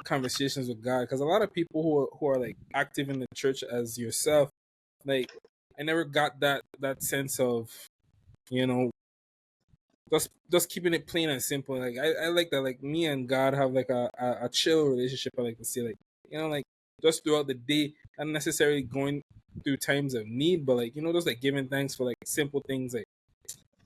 conversations with God, because a lot of people who are like active in the church as yourself, like I never got that sense of, you know, just keeping it plain and simple. Like I like that, like me and God have like a chill relationship. I like to say, like, you know, like just throughout the day, not necessarily going through times of need, but like, you know, just like giving thanks for like simple things, like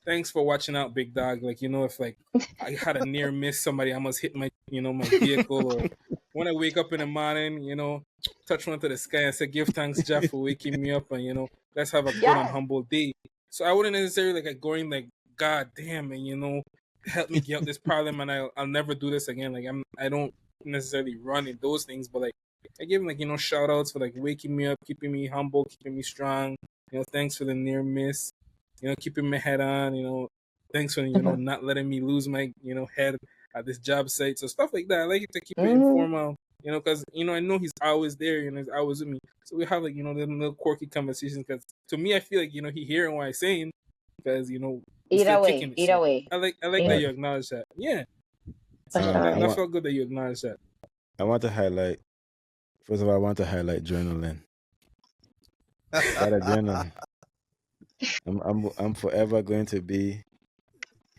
thanks for watching out, big dog. Like, if like I had a near miss, somebody almost hit my, my vehicle, or when I wake up in the morning, touch one to the sky and say, give thanks, Jeff, for waking me up, and let's have a good and Yes. humble day. So I wouldn't necessarily like going like, God damn, and help me get out this problem, and I'll never do this again. Like I don't necessarily run in those things, but like I give him like shout outs for like waking me up, keeping me humble, keeping me strong. Thanks for the near miss. Keeping my head on. Thanks for not letting me lose my head at this job site. So stuff like that. I like it to keep it informal. Because I know he's always there. He's always with me. So we have like the little quirky conversations. Because to me, I feel like he hearing what I'm saying. Because we're still kicking it. So Either way. I like that you acknowledge that. Yeah. For So sure. that felt good that you acknowledge that. I want to highlight. First of all, I want to highlight journaling. Gotta journal. I'm forever going to be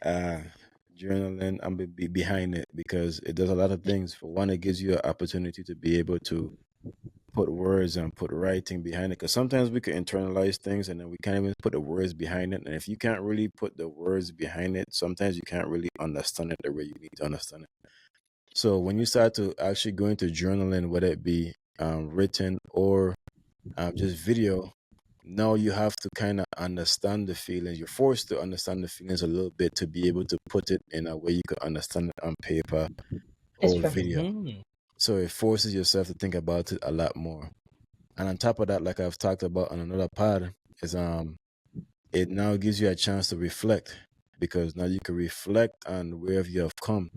journaling. I'm be behind it because it does a lot of things. For one, it gives you an opportunity to be able to put words and put writing behind it. Because sometimes we can internalize things and then we can't even put the words behind it. And if you can't really put the words behind it, sometimes you can't really understand it the way you need to understand it. So when you start to actually go into journaling, whether it be written or just video, now you have to kind of understand the feelings. You're forced to understand the feelings a little bit to be able to put it in a way you could understand it on paper It's or true. video. Mm-hmm. So it forces yourself to think about it a lot more. And on top of that, like I've talked about on another pod, is it now gives you a chance to reflect, because now you can reflect on where you have come,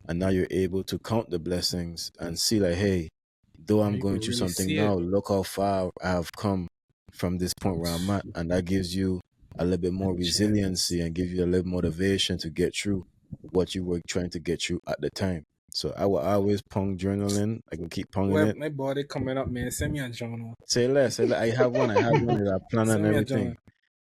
and now you're able to count the blessings and see like, hey, though I'm You going can through really something see now, it. look how far I have come from this point where I'm at, and that gives you a little bit more resiliency and give you a little motivation to get through what you were trying to get through at the time. So I will always pong journaling. I can keep ponging Well, it. my body coming up, man. Send me a journal. Say less. Say less. I have one. I have one. I plan and Send me a journal. everything.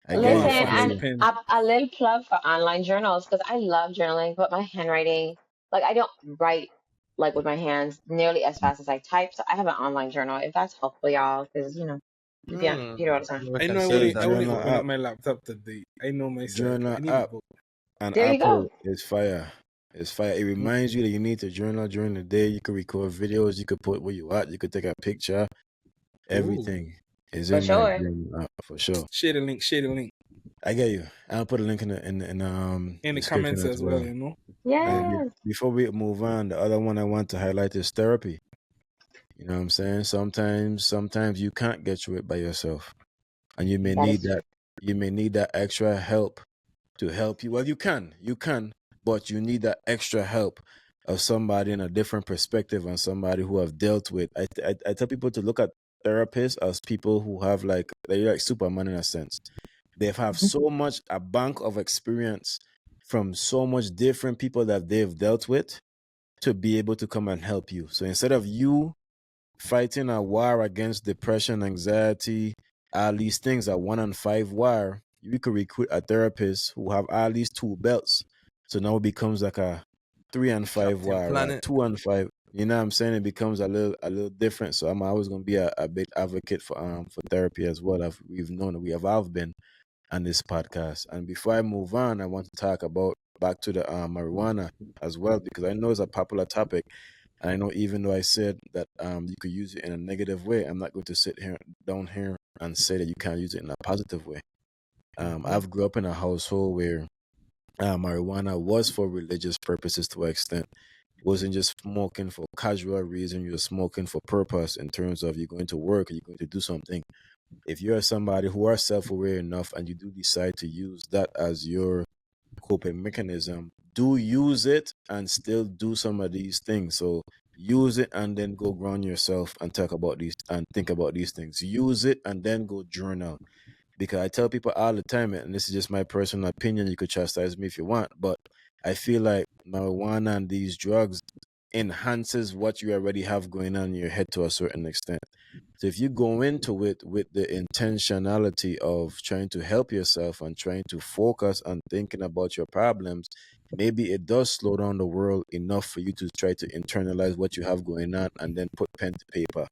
I I get want you. a I Listen, get fancy and you. pen. a little plug for online journals because I love journaling, but my handwriting, like I don't write like with my hands nearly as fast as I type. So I have an online journal. If that's helpful, y'all, because you be on the computer all the time. Never I know I considered wouldn't, that I wouldn't Journal before. open up app. my laptop today. I know myself. Journal I need a app. book. On There you go. Apple is fire. It's fire. It reminds you that you need to journal during the day. You could record videos. You could put where you at. You could take a picture. Everything is For in that sure. journal app for sure. Share the link. Share the link I get you. I'll put a link in the in the description comments as as well. well. Yes. Before we move on, the other one I want to highlight is therapy. You know what I'm saying? Sometimes you can't get through it by yourself, and you may That need is true. that. You may need that extra help to help you. Well, you can, but you need that extra help of somebody in a different perspective and somebody who have dealt with. I tell people to look at therapists as people who have they're like Superman in a sense. They have so much a bank of experience from so much different people that they've dealt with to be able to come and help you. So instead of you fighting a war against depression, anxiety, all these things, a 1-on-5 war, you could recruit a therapist who have at least 2 belts. So now it becomes like a 3-on-5 Captain war, a Planet. 2-on-5. You know what I'm saying? It becomes a little different. So I'm always gonna be a big advocate for therapy as well. We have all been on this podcast. And before I move on, I want to talk about back to the marijuana as well, because I know it's a popular topic. And I know even though I said that you could use it in a negative way, I'm not going to sit down here and say that you can't use it in a positive way. I've grew up in a household where marijuana was for religious purposes to an extent. It wasn't just smoking for casual reason. You're smoking for purpose in terms of you're going to work or you're going to do something. If you're somebody who are self-aware enough and you do decide to use that as your coping mechanism, do use it and still do some of these things. So use it and then go ground yourself and talk about these and think about these things. Use it and then go journal. Because I tell people all the time, and this is just my personal opinion, you could chastise me if you want, but I feel like marijuana and these drugs enhances what you already have going on in your head to a certain extent. So if you go into it with the intentionality of trying to help yourself and trying to focus on thinking about your problems, maybe it does slow down the world enough for you to try to internalize what you have going on and then put pen to paper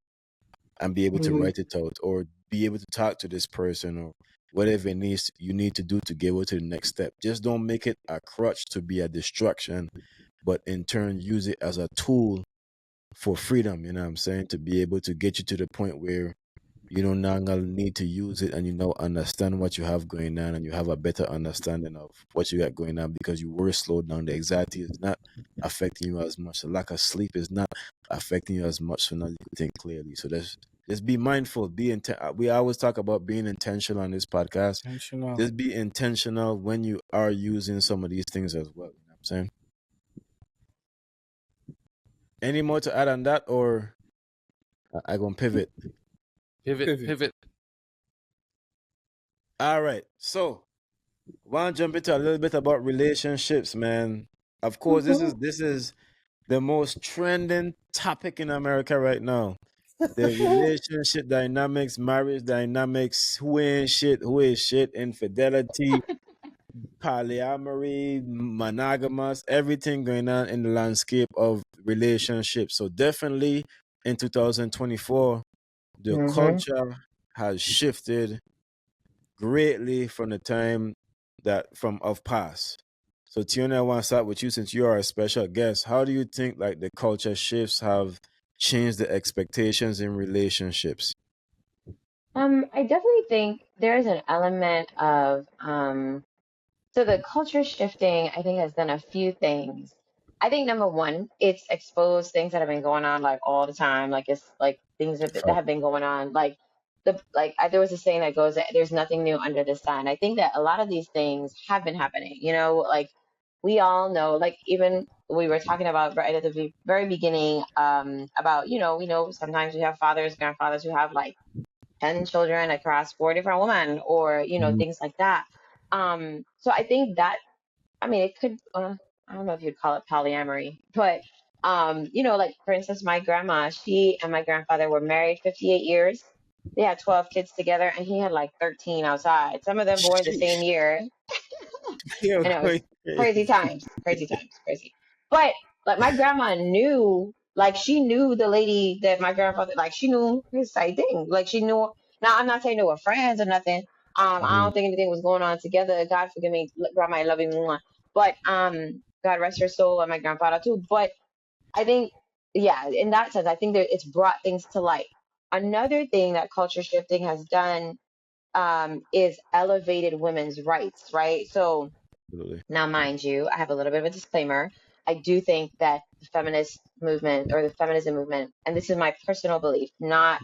and be able to Mhm. write it out or be able to talk to this person or whatever it needs you need to do to get over to the next step. Just don't make it a crutch to be a distraction, but in turn use it as a tool for freedom, you know what I'm saying? To be able to get you to the point where you don't now gonna need to use it and you know understand what you have going on and you have a better understanding of what you got going on because you were slowed down. The anxiety is not affecting you as much. The lack of sleep is not affecting you as much. So now you can think clearly. So just be mindful. We always talk about being intentional on this podcast. Intentional. Just be intentional when you are using some of these things as well. You know what I'm saying? Any more to add on that, or I gonna pivot? Pivot. All right. So, want to jump into a little bit about relationships, man. Of course, this is the most trending topic in America right now. The relationship dynamics, marriage dynamics, who ain't shit, who is shit, infidelity, polyamory, monogamous, everything going on in the landscape of relationships. So definitely in 2024, the culture has shifted greatly from the time from of past. So Tionee, I want to start with you since you are a special guest. How do you think like the culture shifts have changed the expectations in relationships? I definitely think there is an element of so the culture shifting, I think, has done a few things. I think number one, it's exposed things that have been going on like all the time. Like it's like things that Fuck. have been going on. Like there was a saying that goes, "There's nothing new under the sun." I think that a lot of these things have been happening. You know, like we all know. Like even we were talking about right at the very beginning, about we know sometimes we have fathers, grandfathers who have like 10 children across 4 different women, or Mhm. things like that. So I think that, I mean, it could, I don't know if you'd call it polyamory, but like for instance, my grandma, she and my grandfather were married 58 years. They had 12 kids together, and he had like 13 outside, some of them born the same Sheesh. year. You're I know, it's going crazy crazy. times, crazy times, crazy. But like my grandma knew, like she knew the lady that my grandfather, like she knew his side thing. Like she knew. Now I'm not saying they were friends or nothing. I Mhm. don't think anything was going on together. God forgive me, grandma, I love you more. But God rest her soul, and my grandfather too. But I think, yeah, in that sense, I think that it's brought things to light. Another thing that culture shifting has done, is elevated women's rights, right? So Absolutely. now, mind you, I have a little bit of a disclaimer. I do think that the feminist movement, or the feminism movement, and this is my personal belief, not,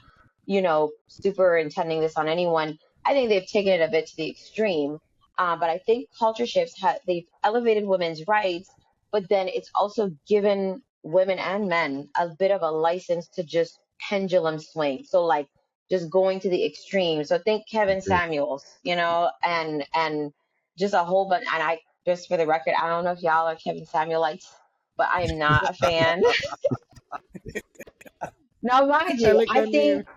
superintending this on anyone. I think they've taken it a bit to the extreme. But I think culture shifts they've elevated women's rights, but then it's also given women and men a bit of a license to just pendulum swing. So like just going to the extreme. So think Kevin Agree. Samuels, and just a whole bunch. And I, just for the record, I don't know if y'all are Kevin Samuelites, but I am not a fan. Now, mind I you, like I that name. think,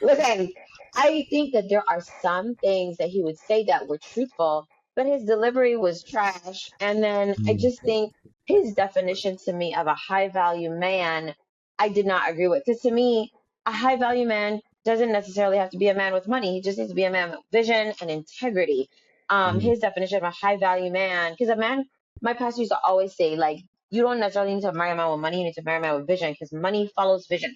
listen, I think that there are some things that he would say that were truthful, but his delivery was trash. And then I Mhm. just think his definition to me of a high value man, I did not agree with. Because to me, a high value man doesn't necessarily have to be a man with money. He just needs to be a man with vision and integrity. Mhm. His definition of a high value man, because a man, my pastor used to always say, like, you don't necessarily need to marry a man with money. You need to marry a man with vision, because money follows vision.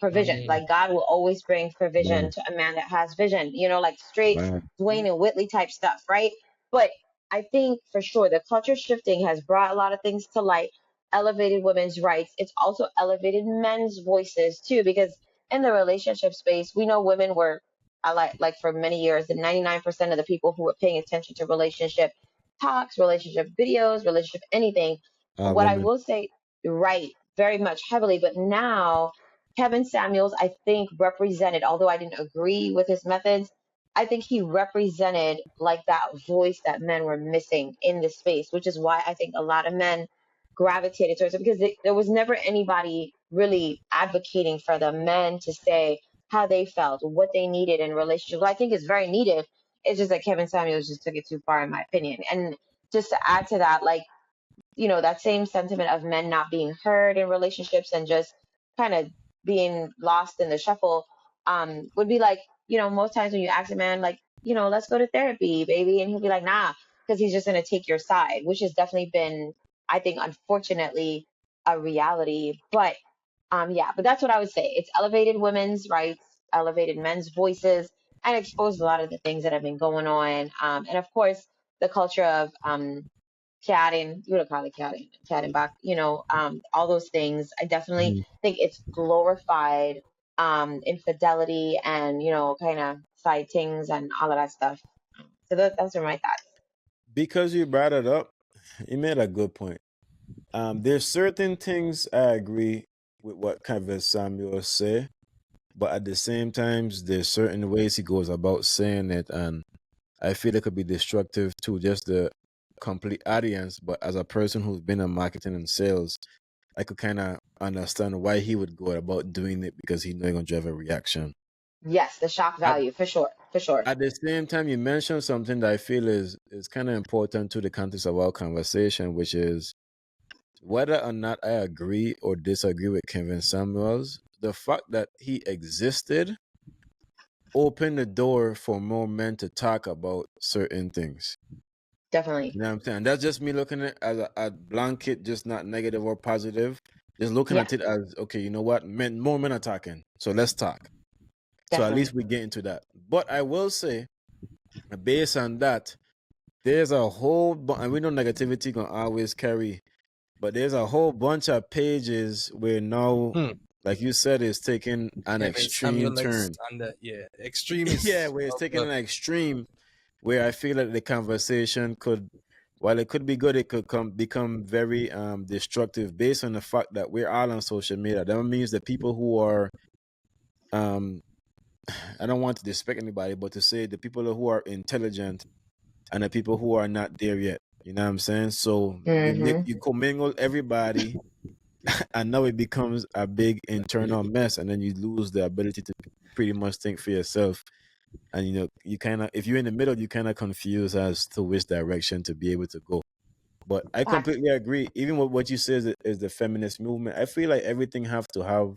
Provision, like God will always bring provision Man, to a man that has vision, like straight man. Dwayne and Whitley type stuff, right? But I think for sure the culture shifting has brought a lot of things to light, elevated women's rights. It's also elevated men's voices too, because in the relationship space, we know women were, I like for many years, the 99% of the people who were paying attention to relationship talks, relationship videos, relationship anything. Ah, What I women. will say, right, very much heavily, but now Kevin Samuels, I think, represented, although I didn't agree with his methods, I think he represented like that voice that men were missing in this space, which is why I think a lot of men gravitated towards it, because there was never anybody really advocating for the men to say how they felt, what they needed in relationships. Well, I think it's very needed. It's just that Kevin Samuels just took it too far, in my opinion. And just to add to that, like, that same sentiment of men not being heard in relationships and just kind of being lost in the shuffle, would be like most times when you ask a man, like, let's go to therapy, baby, and he'll be like, nah, because he's just going to take your side, which has definitely been, I think, unfortunately, a reality. But yeah, but that's what I would say. It's elevated women's rights, elevated men's voices, and exposed a lot of the things that have been going on. And of course, the culture of chatting, you would call it chatting back, all those things. I definitely Mhm. think it's glorified infidelity and, kind of sightings and all of that stuff. So those are my thoughts. Because you brought it up, you made a good point. There's certain things I agree with what Kevin Samuel say, but at the same time, there's certain ways he goes about saying it, and I feel it could be destructive to just the complete audience. But as a person who's been in marketing and sales, I could kind of understand why he would go about doing it because he know he's gonna drive a reaction. Yes, the shock At, value for sure, for sure. at the same time, you mentioned something that I feel is kind of important to the context of our conversation, which is whether or not I agree or disagree with Kevin Samuels, the fact that he existed opened the door for more men to talk about certain things. Definitely. You know what I'm saying? That's just me looking at it as a blanket, just not negative or positive. Just looking Yeah, at it as, okay, you know what? More men are talking. So let's talk. So at definitely. least we get into that. But I will say, based on that, there's a whole and we know negativity can always carry, but there's a whole bunch of pages where now, Hmm. like you said, it's taking an Kevin Samuel extreme likes turn. on that. Yeah, extreme Yeah, is where it's of taking the. an extreme where I feel like the conversation could, while it could be good, it could become very destructive based on the fact that we're all on social media. That means that people who are um I don't want to disrespect anybody, but to say the people who are intelligent and the people who are not there yet. You know what I'm saying? So Mm-hmm. you commingle everybody, and now it becomes a big internal mess, and then you lose the ability to pretty much think for yourself. And you kind of, if you're in the middle, you kind of confused as to which direction to be able to go. But I Facts. completely agree. Even with what you say is the feminist movement, I feel like everything have to have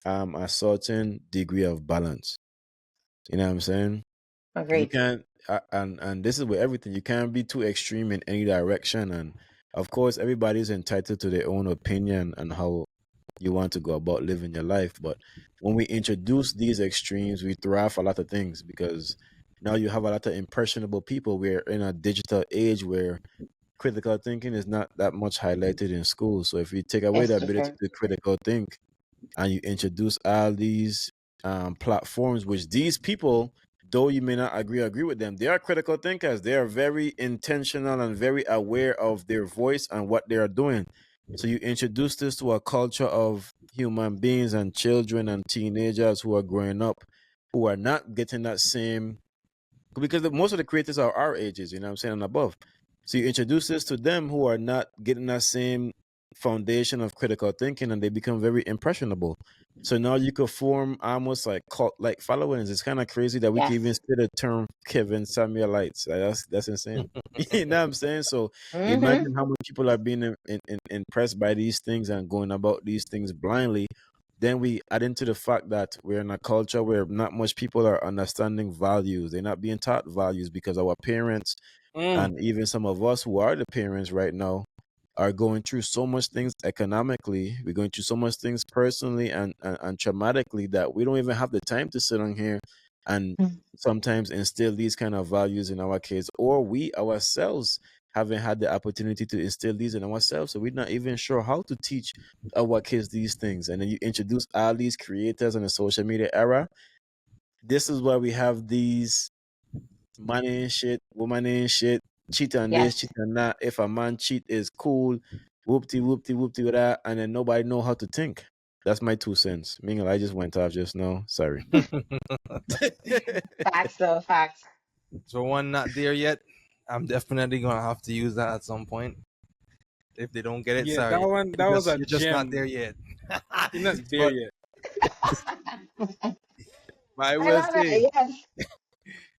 a certain degree of balance. You know what I'm saying? You Agreed. can't, and this is with everything. You can't be too extreme in any direction. And of course, everybody's entitled to their own opinion and how you want to go about living your life. But when we introduce these extremes, we throw off a lot of things because now you have a lot of impressionable people. We're in a digital age where critical thinking is not that much highlighted in school. So if you take away Yes, the for ability sure. to critical think and you introduce all these platforms, which these people, though you may not agree with them, they are critical thinkers. They are very intentional and very aware of their voice and what they are doing. So you introduce this to a culture of human beings and children and teenagers who are growing up, who are not getting that same, because most of the creators are our ages, you know what I'm saying, and above. So you introduce this to them who are not getting that same foundation of critical thinking, and they become very impressionable. So now you could form almost like cult like followings. It's kind of crazy that we can Yes. even say the term Kevin Samuelites. Like, that's insane. You know what I'm saying? So Mm-hmm. imagine how many people are being impressed by these things and going about these things blindly. Then we add into the fact that we're in a culture where not much people are understanding values. They're not being taught values because our parents Mm. and even some of us who are the parents right now are going through so much things economically. We're going through so much things personally and traumatically that we don't even have the time to sit on here and sometimes instill these kind of values in our kids, or we ourselves haven't had the opportunity to instill these in ourselves. So we're not even sure how to teach our kids these things. And then you introduce all these creators in the social media era. This is why we have these man ain't shit, woman ain't shit, cheat on this, Yes. cheat on that. If a man cheat is cool, whoopty whoopty whoopty with that, and then nobody know how to think. That's my 2 cents. Mingle, I just went off just now. Sorry. Facts, though. Facts. So one not there yet. I'm definitely gonna have to use that at some point. If they don't get it, Yeah, that sorry. one, that was a You're just not gem. there yet. You're not there but, yet. but I I will love say, it. Yes.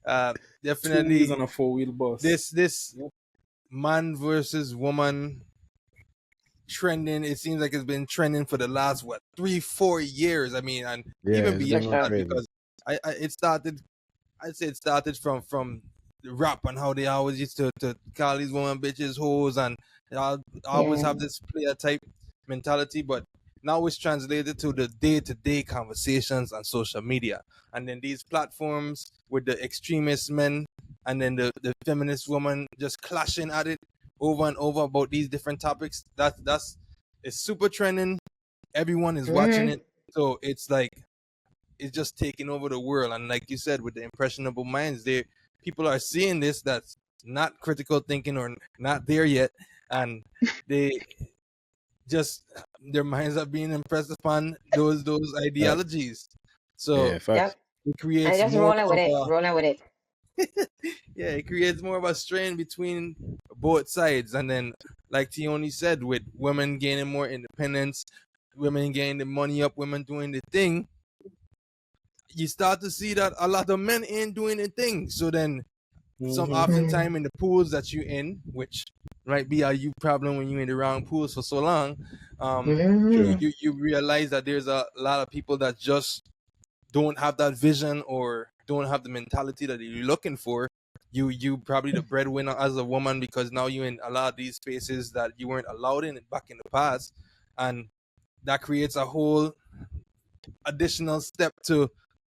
uh, 2 wheels definitely on a 4-wheel bus. this Yep. man versus woman trending. It seems like it's been trending for the last 3-4 years. I mean, and Yeah, even it's For been beyond going sure. that, crazy. because it started. I'd say it started from the rap and how they always used to call these women bitches hoes and always Yeah. have this player type mentality, but now it's translated to the day-to-day conversations on social media, and then these platforms with the extremist men and then the feminist woman just clashing at it over and over about these different topics. That's it's super trending. Everyone is watching Mm-hmm. it, so it's like it's just taking over the world. And like you said, with the impressionable minds, they people are seeing this that's not critical thinking or not there yet, and they just their minds are being impressed upon those Fact. ideologies. So Yeah, facts. Yep. it And creates just more rolling with of it. a Rolling with it. yeah, it creates more of a strain between both sides. And then, like Tionee said, with women gaining more independence, women getting the money up, women doing the thing, you start to see that a lot of men ain't doing the thing. So then, some Mm-hmm. oftentimes in the pools that you in, which might be a you problem when you're in the wrong pools for so long, Mm-hmm. True. you realize that there's a lot of people that just don't have that vision or don't have the mentality that you're looking for. You probably the breadwinner as a woman because now you're in a lot of these spaces that you weren't allowed in back in the past, and that creates a whole additional step to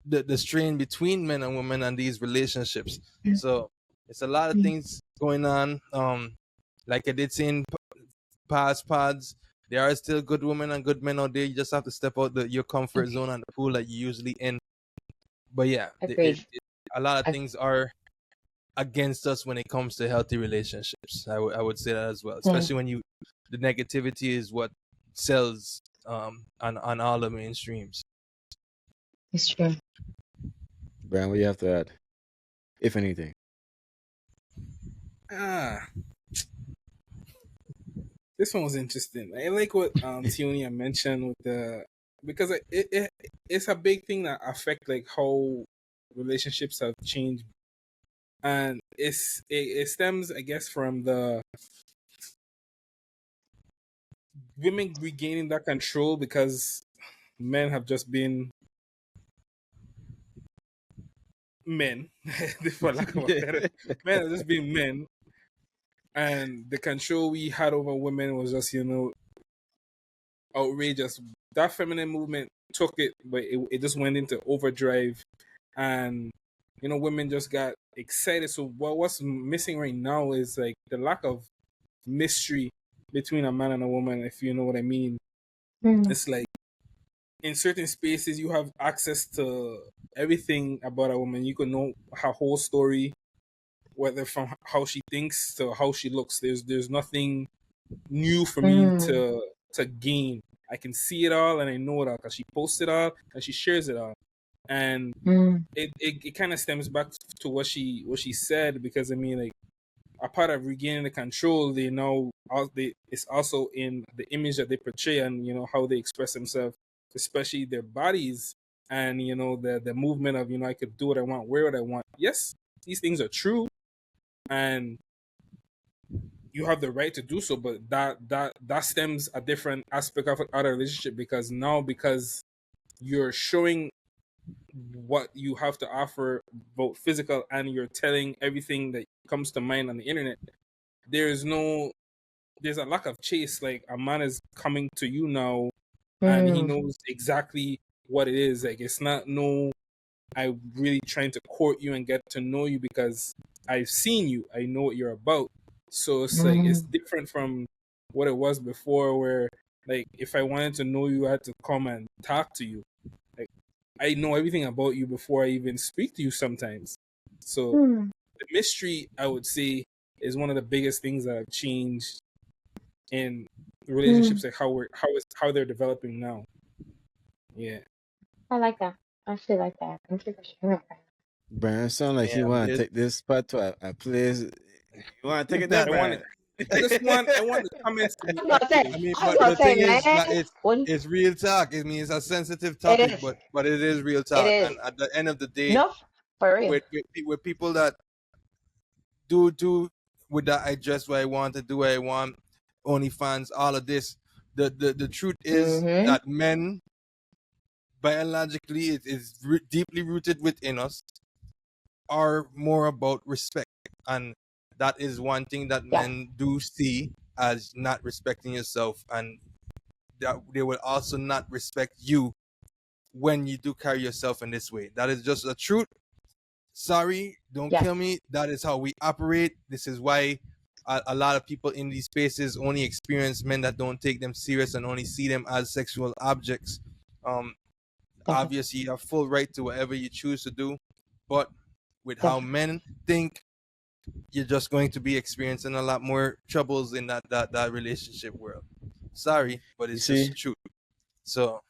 the strain between men and women and these relationships. So it's a lot of things going on. Like I did say in past pods, there are still good women and good men out there. You just have to step out your comfort zone and the pool that you usually in. But yeah, Agreed. a lot of things are against us when it comes to healthy relationships. I would say that as well, Yeah, especially when the negativity is what sells on all the mainstreams. it's true. Brian, what do you have to add, if anything? Ah, this one was interesting. I like what Tionee mentioned with the because it's a big thing that affect like how relationships have changed, and it stems, I guess, from the women regaining that control because men have just been men, for lack of a better, men have just been men, and the control we had over women was just outrageous. That feminine movement took it, but it just went into overdrive, and women just got excited. So what's missing right now is like the lack of mystery between a man and a woman, if you know what I mean. Mm. It's like in certain spaces you have access to everything about a woman. You can know her whole story, whether from how she thinks to how she looks. There's nothing new for me Mm. to gain. I can see it all and I know it all because she posts it all and she shares it all. And Mm. it kind of stems back to what she said, because I mean, like, a part of regaining the control, they know it's also in the image that they portray and how they express themselves, especially their bodies, and the movement of I could do what I want, wear what I want. Yes, these things are true, and you have the right to do so, but that stems a different aspect of our relationship, because now, because you're showing what you have to offer, both physical, and you're telling everything that comes to mind on the internet, there's a lack of chase. Like, a man is coming to you now and he Mm. knows exactly what it is. Like, it's not I really trying to court you and get to know you, because I've seen you, I know what you're about. So it's like it's Mm. different from what it was before, where, like, if I wanted to know you, I had to come and talk to you. Like, I know everything about you before I even speak to you sometimes. So Mm. the mystery, I would say, is one of the biggest things that have changed in Mm. relationships, like how they're developing now. Yeah. I like that. I actually like that. Thank you for sharing that. Brian, sound like Yeah, you want to there's take this spot to a place. You want to take it there, I want it. Brian? I want the comments to be I was about to say, I active. mean, I was but about the to say, thing is that man, when it's real talk. I mean, it's a sensitive it topic, is, but it is real it talk. is. And at the end of the day, No, for real. with people that do with that, I dress what I want to do what I want, OnlyFans, all of this. The truth is Mm-hmm. that men biologically it is deeply rooted within us, are more about respect. And that is one thing that Yes. men do see as not respecting yourself, and that they will also not respect you when you do carry yourself in this way. That is just the truth. Sorry, don't Yes. kill me. That is how we operate. This is why a lot of people in these spaces only experience men that don't take them serious and only see them as sexual objects. Um, Definitely. Obviously, you have full right to whatever you choose to do, but with how Definitely. men think, you're just going to be experiencing a lot more troubles in that relationship world. Sorry, but You it's see, just true. So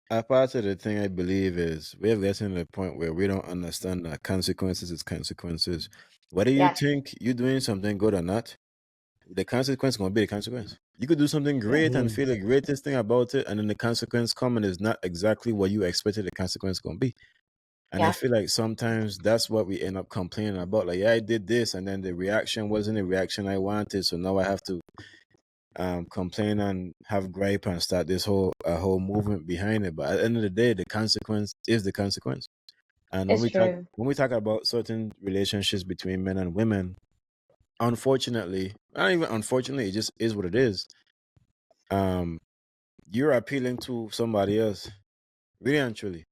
a part of the thing I believe is we have gotten to the point where we don't understand that consequences is consequences. Whether you Yes. think you're doing something good or not, the consequence is going to be the consequence. You could do something Yeah. great and feel the greatest thing about it, and then the consequence come and is not exactly what you expected the consequence going to be. And I Yeah. feel like sometimes that's what we end up complaining about. Like, yeah, I did this, and then the reaction wasn't the reaction I wanted, so now I have to complain and have gripe and start this whole movement behind it. But at the end of the day, the consequence is the consequence. And It's true. when we talk about certain relationships between men and women, unfortunately, not even unfortunately, it just is what it is. You're appealing to somebody else, really and truly.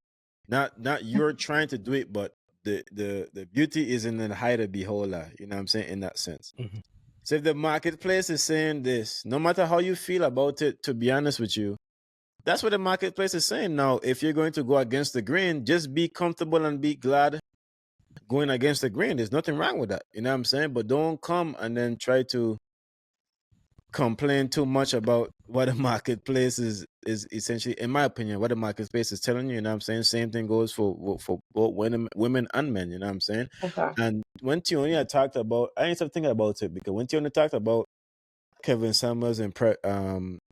Not you're trying to do it, but the beauty is in the eye of the beholder. You know what I'm saying? In that sense. Mhm. So if the marketplace is saying this, no matter how you feel about it, to be honest with you, that's what the marketplace is saying. Now, if you're going to go against the grain, just be comfortable and be glad going against the grain. There's nothing wrong with that. You know what I'm saying? But don't come and then try to complain too much about what the marketplace is essentially, in my opinion, what the marketplace is telling you. You know what I'm saying? Same thing goes for both women and men. You know what I'm saying? For sure. And when Tionee had talked about, I ain't start thinking about it because when Tionee talked about Kevin Summers'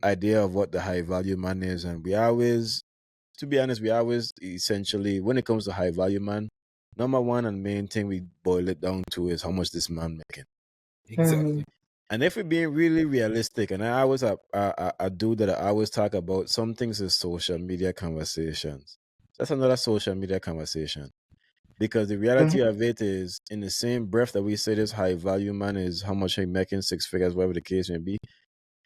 idea of what the high value man is, and we always, to be honest, we always essentially, when it comes to high value man, number one and main thing we boil it down to is how much this man making. Exactly. And if we're being really realistic, and I always a dude that I always talk about, some things is social media conversations. That's another social media conversation. Because the reality of it is, in the same breath that we say this high value man is how much he making, six figures, whatever the case may be,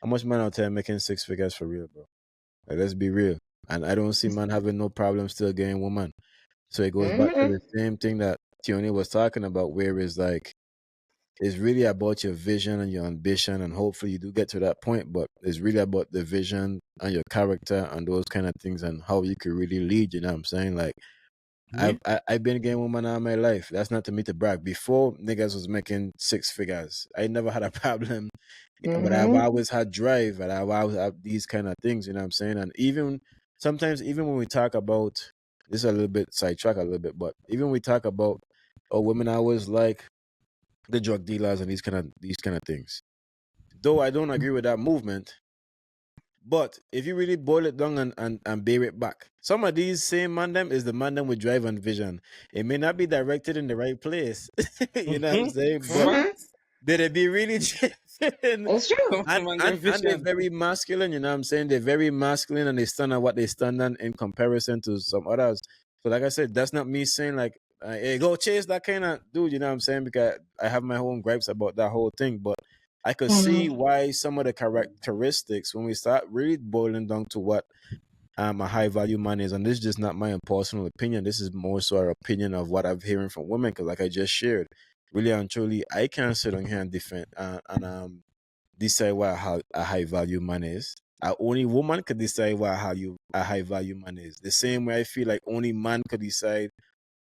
how much man out there making six figures for real, bro? Like, let's be real. And I don't see man having no problem still getting woman. So it goes back to the same thing that Tionee was talking about, where it's like, it's really about your vision and your ambition, and hopefully you do get to that point, but it's really about the vision and your character and those kind of things and how you could really lead, you know what I'm saying? Like, Yeah. I've been getting woman all my life. That's not to me to brag. Before niggas was making six figures, I never had a problem, but I've always had drive, and I've always had these kind of things. You know what I'm saying? And even sometimes, even when we talk about this, is a little bit sidetrack a little bit, but even when we talk about women always like the drug dealers and these kind of things. Though I don't agree with that movement, but if you really boil it down and bear it back, some of these same man them is the man them with drive and vision. It may not be directed in the right place. You know what I'm saying? But did it be really genuine? It's true. And they're very masculine, you know what I'm saying? They're very masculine and they stand on what they stand on in comparison to some others. So like I said, that's not me saying like, hey, go chase that kind of dude, you know what I'm saying? Because I have my own gripes about that whole thing. But I could see why some of the characteristics, when we start really boiling down to what a high value man is, and this is just not my personal opinion. This is more so our opinion of what I'm hearing from women. Because like I just shared, really and truly, I can't sit on here and defend and decide what a high value man is. Only woman could decide what a high value man is. The same way I feel like only man could decide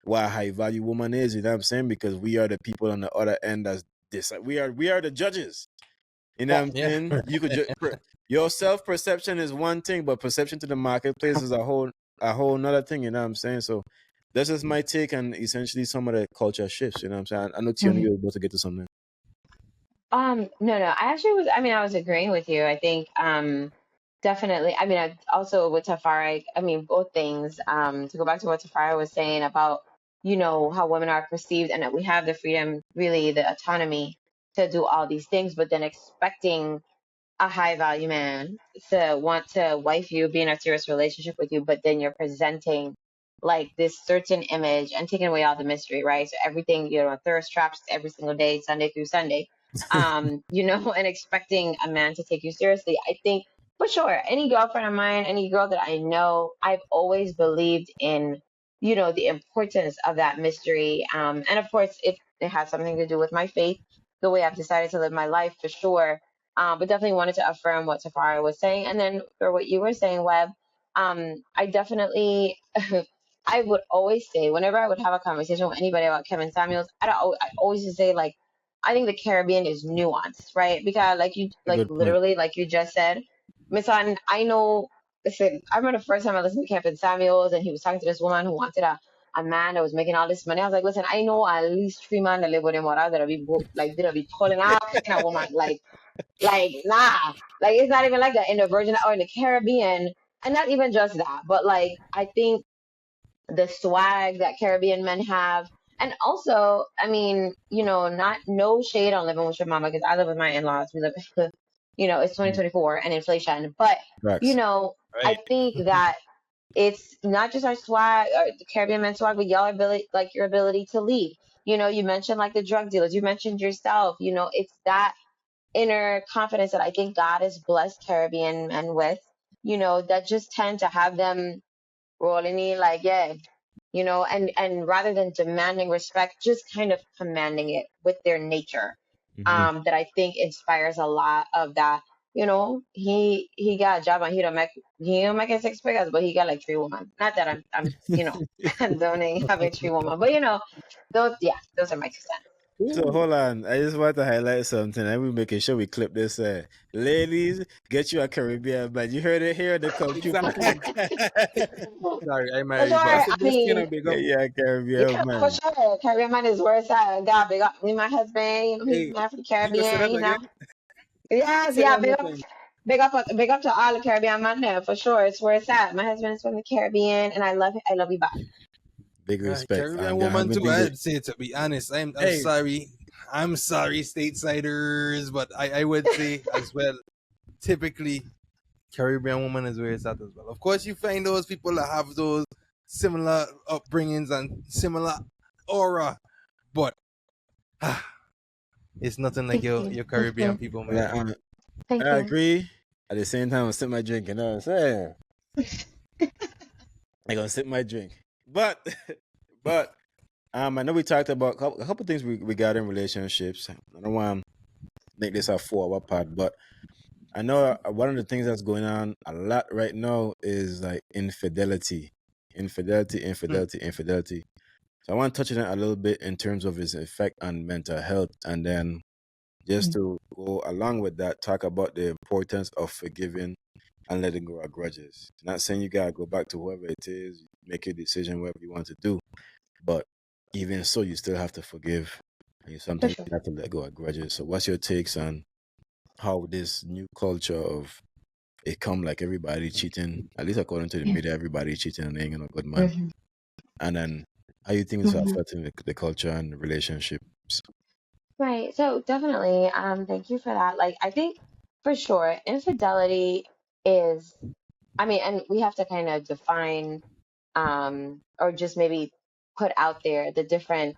what a high value woman is. You know what I'm saying? Because we are the people on the other end that's decide. We are the judges. You know what I'm yeah. saying? You could your self perception is one thing, but perception to the marketplace is a whole nother thing. You know what I'm saying? So that's just my take on essentially some of the culture shifts. You know what I'm saying? I know Tionee, you're about to get to something. No, I actually was, I mean, I was agreeing with you. I think, definitely, I mean, I also with Tafari, I mean, both things, to go back to what Tafari was saying about, how women are perceived and that we have the freedom, really the autonomy to do all these things, but then expecting a high value man to want to wife you, be in a serious relationship with you, but then you're presenting like this certain image and taking away all the mystery, right? So everything, thirst traps every single day, Sunday through Sunday, and expecting a man to take you seriously. I think for sure, any girlfriend of mine, any girl that I know, I've always believed in, the importance of that mystery. And of course, it has something to do with my faith, the way I've decided to live my life for sure, but definitely wanted to affirm what Tafara was saying. And then for what you were saying, Webb, I definitely, I would always say, whenever I would have a conversation with anybody about Kevin Samuels, I always just say, like, I think the Caribbean is nuanced, right? Because, A good point. literally, like you just said, Miss Ann, I know, listen, I remember the first time I listened to Kevin Samuels and he was talking to this woman who wanted a man that was making all this money. I was like, listen, I know at least 3 men that live with him or that'll be that'll be pulling out kind of woman. Nah, like it's not even like that in the Virgin or in the Caribbean, and not even just that, but like I think the swag that Caribbean men have, and also, I mean, not no shade on living with your mama because I live with my in-laws. We live, it's 2024 and inflation, but Facts. I Right. think that it's not just our swag, or the Caribbean men swag, but y'all ability, like your ability to lead. You mentioned like the drug dealers. You mentioned yourself. It's that inner confidence that I think God has blessed Caribbean men with, that just tend to have them rolling in like, yeah, and rather than demanding respect, just kind of commanding it with their nature. Hmm. That I think inspires a lot of that. He got a job and he don't make it 6 figures, but he got like 3 women. Not that I'm condoning having 3 women, but those are my 2 cents. So Ooh. hold on, I just want to highlight something, and we're making sure we clip this. Ladies, get you a Caribbean man. You heard it here, the culture. Exactly. Sorry, I For married, sure. but That's the I best thing mean, I big Get up. you a Caribbean yeah, for man. sure. Caribbean man is where it's at. God, big up me, my husband. He's Hey, man from the you can say Caribbean. that again. Yes, Say it yeah. one Big more up, time. big up to all the Caribbean man there for sure. It's where it's at. My husband is from the Caribbean, and I love it. I love you back. Big respect. Caribbean I'm gonna have woman me too. dig it. I'd say, to be honest, I'm Hey, sorry. I'm sorry, stateside but I would say as well. Typically, Caribbean woman is where it's at as well. Of course, you find those people that have those similar upbringings and similar aura, but it's nothing like Thank your you. Thank Caribbean you. people, Like, man. Thank I you. agree. At the same time, I sip my drink. You know what I'm saying? I gonna sip my drink. But, but, I know we talked about a couple things we got in relationships. I don't want to make this a 4-hour pod, but I know one of the things that's going on a lot right now is like infidelity, Hmm. infidelity. So I want to touch on it a little bit in terms of its effect on mental health, and then just to go along with that, talk about the importance of forgiving and letting go of grudges. Not saying you gotta go back to whoever it is, make your decision, whatever you want to do, but even so, you still have to forgive, and you For sometimes sure. have to let go of grudges. So, what's your takes on how this new culture of it come like everybody cheating, at least according to the Yeah. media, everybody cheating and ain't no good man. hmm And then how you think it's hmm affecting the culture and the relationships? Right. So definitely, thank you for that. Like, I think for sure, infidelity is, I mean, and we have to kind of define, or just maybe put out there the different,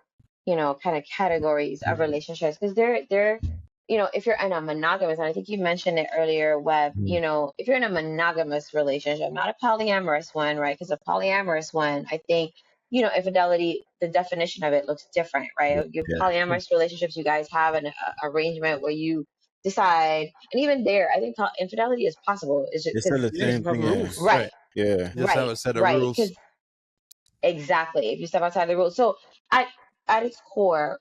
kind of categories of relationships, because if you're in a monogamous, and I think you mentioned it earlier, Webb, Mhm. if you're in a monogamous relationship, not a polyamorous one, right? Because a polyamorous one, I think, infidelity, the definition of it looks different, Yeah, right? Your yeah. polyamorous relationships, you guys have an arrangement where you decide, and even there, I think infidelity is possible. It's just They said because, the You just same have thing, yeah. rules. right, Right. Yeah. Just have right, a set of right, rules. because exactly, if you step outside the rules. So at at its core,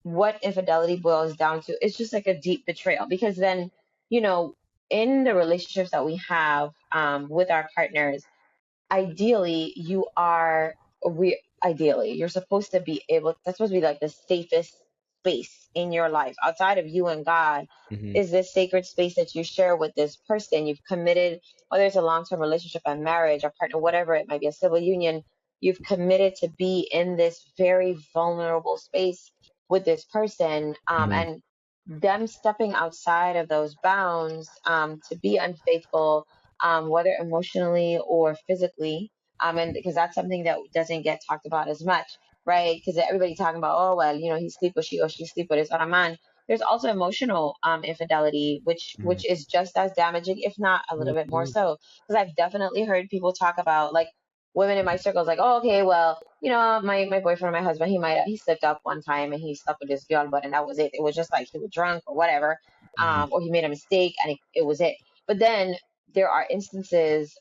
what infidelity boils down to is just like a deep betrayal. Because then, you know, in the relationships that we have with our partners, ideally ideally you're supposed to be able, that's supposed to be like the safest space in your life outside of you and God, Hmm. is this sacred space that you share with this person you've committed, whether it's a long-term relationship, a marriage, a partner, whatever it might be, a civil union. You've committed to be in this very vulnerable space with this person, Hmm. and them stepping outside of those bounds to be unfaithful, whether emotionally or physically, and because that's something that doesn't get talked about as much, right? Because everybody talking about, oh well, he sleep with she or she sleep with his other man. There's also emotional infidelity, which is just as damaging, if not a little bit more Mhm. so. Because I've definitely heard people talk about like women in my circles, like, oh, okay, well, my boyfriend or my husband, he slipped up one time and he slept with this girl, but and that was it. It was just like he was drunk or whatever, or he made a mistake and it was it. But then there are instances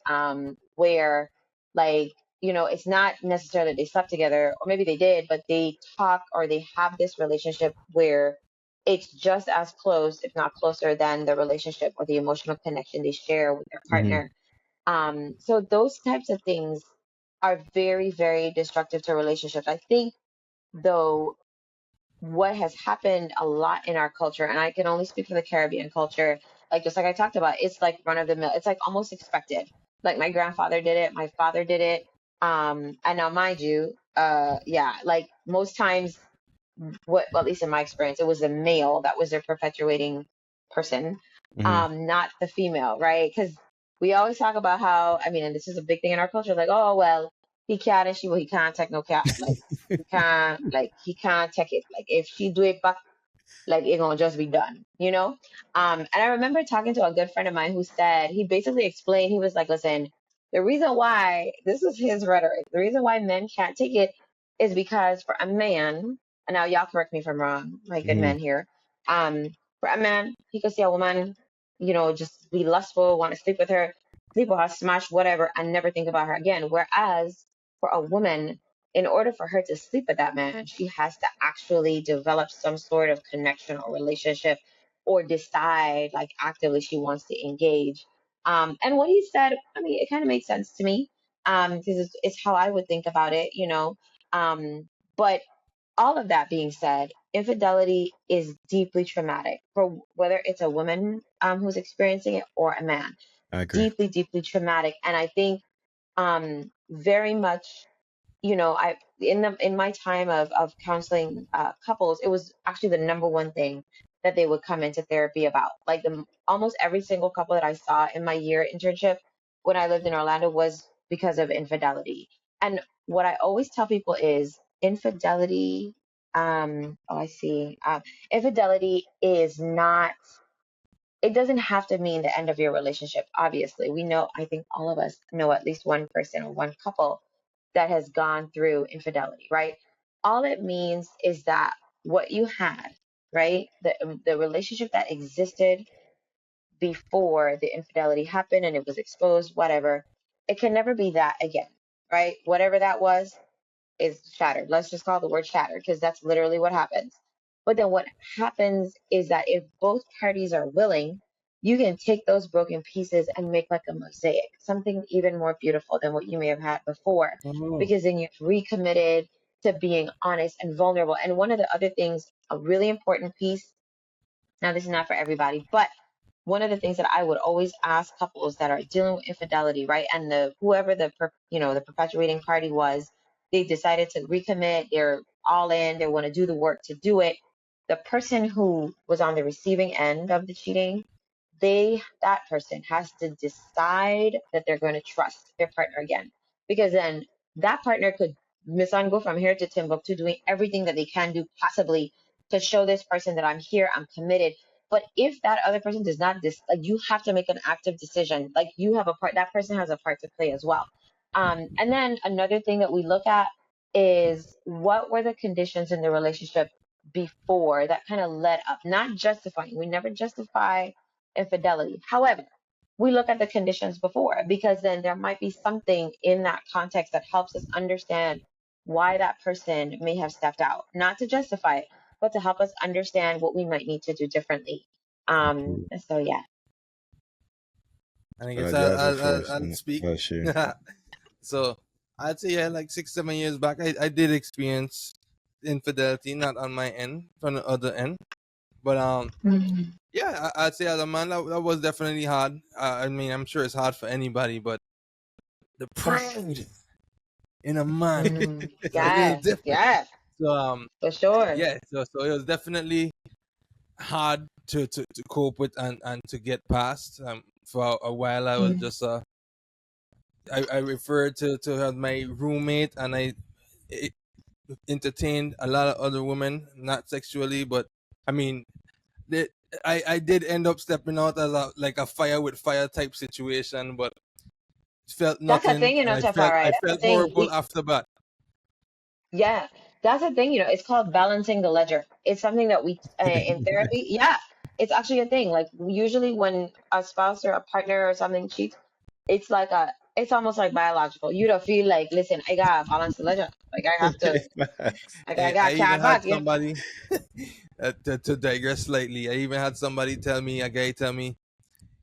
where, like, it's not necessarily they slept together, or maybe they did, but they talk or they have this relationship where it's just as close, if not closer, than the relationship or the emotional connection they share with their Mm-hmm. partner. So those types of things are very, very destructive to relationships. I think, though, what has happened a lot in our culture, and I can only speak for the Caribbean culture, like just like I talked about, it's like run of the mill. It's like almost expected. Like my grandfather did it, my father did it. And now mind you, yeah, like most times well, at least in my experience, it was the male that was their perpetuating person, Mm-hmm. not the female, right? Because we always talk about how, I mean, and this is a big thing in our culture, like, oh well, he can't and she well, he can't take no cat, like he can't take it. Like if she do it back, like it gonna just be done, you know? And I remember talking to a good friend of mine who said he basically explained, he was like, listen, the reason why this is his rhetoric, the reason why men can't take it is because for a man, and now y'all correct me if I'm wrong, my good Mm-hmm. man here. For a man, he could see a woman, just be lustful, want to sleep with her, smash whatever, and never think about her again. Whereas for a woman, in order for her to sleep with that man, she has to actually develop some sort of connection or relationship or decide like actively she wants to engage. And what he said, I mean, it kind of made sense to me because it's how I would think about it, but all of that being said, infidelity is deeply traumatic for whether it's a woman who's experiencing it or a man. I agree. Deeply, deeply traumatic. And I think very much I in my time of counseling couples, it was actually the number one thing that they would come into therapy about. Like almost every single couple that I saw in my year internship when I lived in Orlando was because of infidelity. And what I always tell people is infidelity. Oh, I see. Infidelity is not. It doesn't have to mean the end of your relationship. Obviously, we know. I think all of us know at least one person or one couple that has gone through infidelity, right? All it means is that what you had, right? The relationship that existed before the infidelity happened and it was exposed, whatever, it can never be that again, right? Whatever that was is shattered. Let's just call the word shattered because that's literally what happens. But then what happens is that if both parties are willing, you can take those broken pieces and make like a mosaic, something even more beautiful than what you may have had before, Oh, because then you've recommitted to being honest and vulnerable. And one of the other things, a really important piece, now this is not for everybody, but one of the things that I would always ask couples that are dealing with infidelity, right? And whoever the perpetuating party was, they decided to recommit. They're all in. They want to do the work to do it. The person who was on the receiving end of the cheating, that person has to decide that they're going to trust their partner again, because then that partner could miss on go from here to Timbuktu doing everything that they can do possibly to show this person that I'm here, I'm committed. But if that other person does not like, you have to make an active decision. Like you have a part, that person has a part to play as well. And then another thing that we look at is what were the conditions in the relationship before that kind of led up, not justifying. We never justify infidelity. However, we look at the conditions before, because then there might be something in that context that helps us understand why that person may have stepped out, not to justify it, but to help us understand what we might need to do differently. So yeah. I guess Jazz was first. I'll speak. Well, she. So I'd say yeah, like 6 7 years back, I did experience infidelity, not on my end, from the other end, but Mhm. yeah, I'd say as a man that was definitely hard. I mean, I'm sure it's hard for anybody, but the pride in a man is a little Yes, different. yes, So for sure. yeah, so it was definitely hard to cope with and to get past. For a while, I was just I referred to her as my roommate, and I entertained a lot of other women, not sexually, but I mean, the, I did end up stepping out as like a fire with fire type situation, but felt That's a nothing, thing, you and know, I Tafari. felt I That's the felt thing. horrible after that. Yeah, that's the thing, you know, it's called balancing the ledger. It's something that we, in therapy, yeah, it's actually a thing. Like, usually when a spouse or a partner or something cheats, it's almost like biological. You don't feel like, listen, I gotta balance the ledger. Like, I have to, Facts. I I gotta even count had back, you know? somebody to digress slightly. I even had somebody tell me, a guy tell me,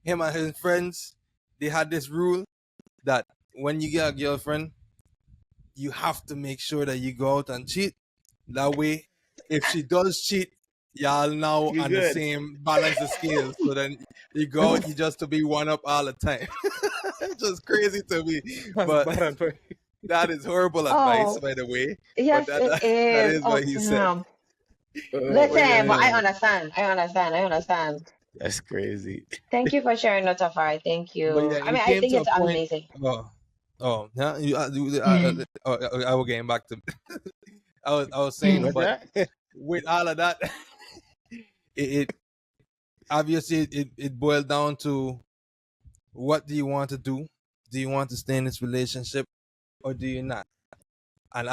him and his friends, they had this rule that when you get a girlfriend, you have to make sure that you go out and cheat. That way, if she does cheat, y'all now You on the good? same balance the scales. So then you go out, you just to be one up all the time. It's just crazy to me, That's but bad advice. that is horrible advice, Oh, by the way. But yes, it that is. is Oh, what he said. damn. Oh Listen, but I man, understand. I understand. I understand. that's crainy. Thank you for sharing that, Tafari. Thank But you. yeah, I mean, it I came think to a it's point. amazing. Oh, yeah. Mm. I was getting back to. I was saying, What's but that? with all of that, it obviously it boiled down to what do you want to do? Do you want to stay in this relationship or do you not? And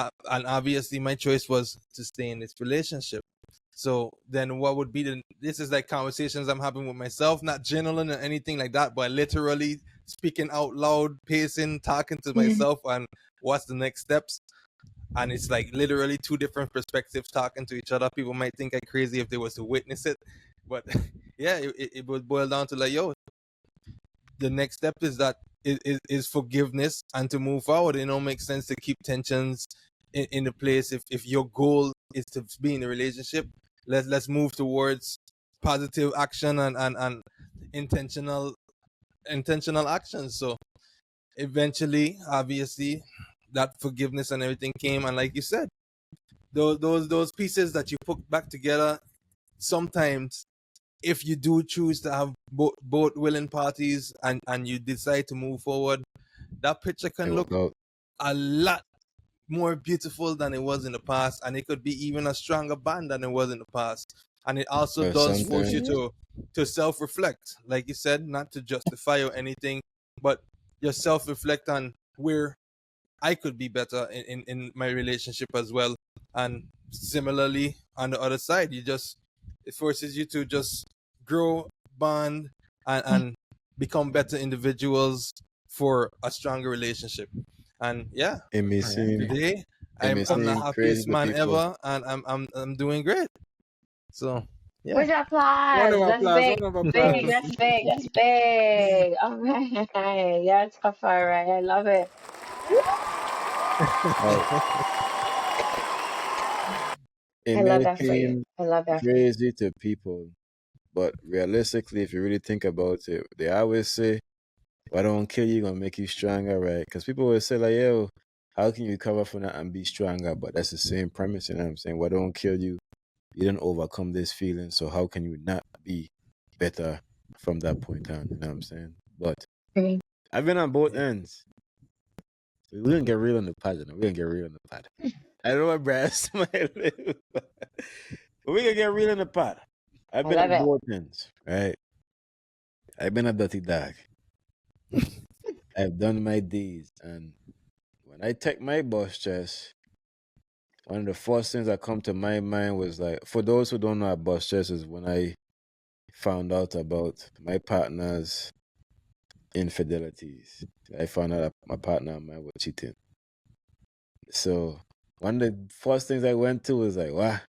obviously my choice was to stay in this relationship. So then what would be this is like conversations I'm having with myself, not journaling or anything like that, but literally speaking out loud, pacing, talking to Mm. myself and what's the next steps. And it's like literally two different perspectives talking to each other. People might think I'm crazy if they was to witness it. But yeah, it would boil down to like, yo, the next step is that is forgiveness and to move forward. It don't make sense to keep tensions in the place if your goal is to be in a relationship. Let's move towards positive action and intentional actions. So eventually, obviously, that forgiveness and everything came, and like you said, those pieces that you put back together, sometimes if you do choose to have both willing parties and you decide to move forward, that picture It can look work out a lot more beautiful than it was in the past, and it could be even a stronger band than it was in the past. And it also or does force you something. Mhm. to self-reflect, like you said, not to justify or anything, but just self-reflect on where I could be better in my relationship as well. And similarly, on the other side, it forces you to just grow, bond, and become better individuals for a stronger relationship. And yeah, It may Oh, yeah. seem today it may I'm the seem crazy happiest to man people. ever, and I'm doing great. So yeah. Where's the Round applause? of That's applause. big. Round of Big. applause. That's big. That's big. All right. Yeah, Tafari. I love it. Like it I love may that for you. seem I love that for you. crazy to people, but realistically, if you really think about it, they always say, "What don't kill you gonna make you stronger," right? Because people always say like, "Yo, how can you recover from that and be stronger?" But that's the same premise, you know what I'm saying? What don't kill you, you didn't overcome this feeling, so how can you not be better from that point on? You know what I'm saying? But Mhm. I've been on both ends. We didn't get real in the pod, you know? We didn't get real in the pod. I know my brass my lip. But we can get real in the pot. I've I been love on it. both ends, right? I've been a dirty dog. I've done my deeds. And when I take my boss chest, one of the first things that come to my mind was like, for those who don't know what boss chest is, when I found out about my partner's infidelities. I found out that my partner and mine were cheating. So one of the first things I went to was like, wow,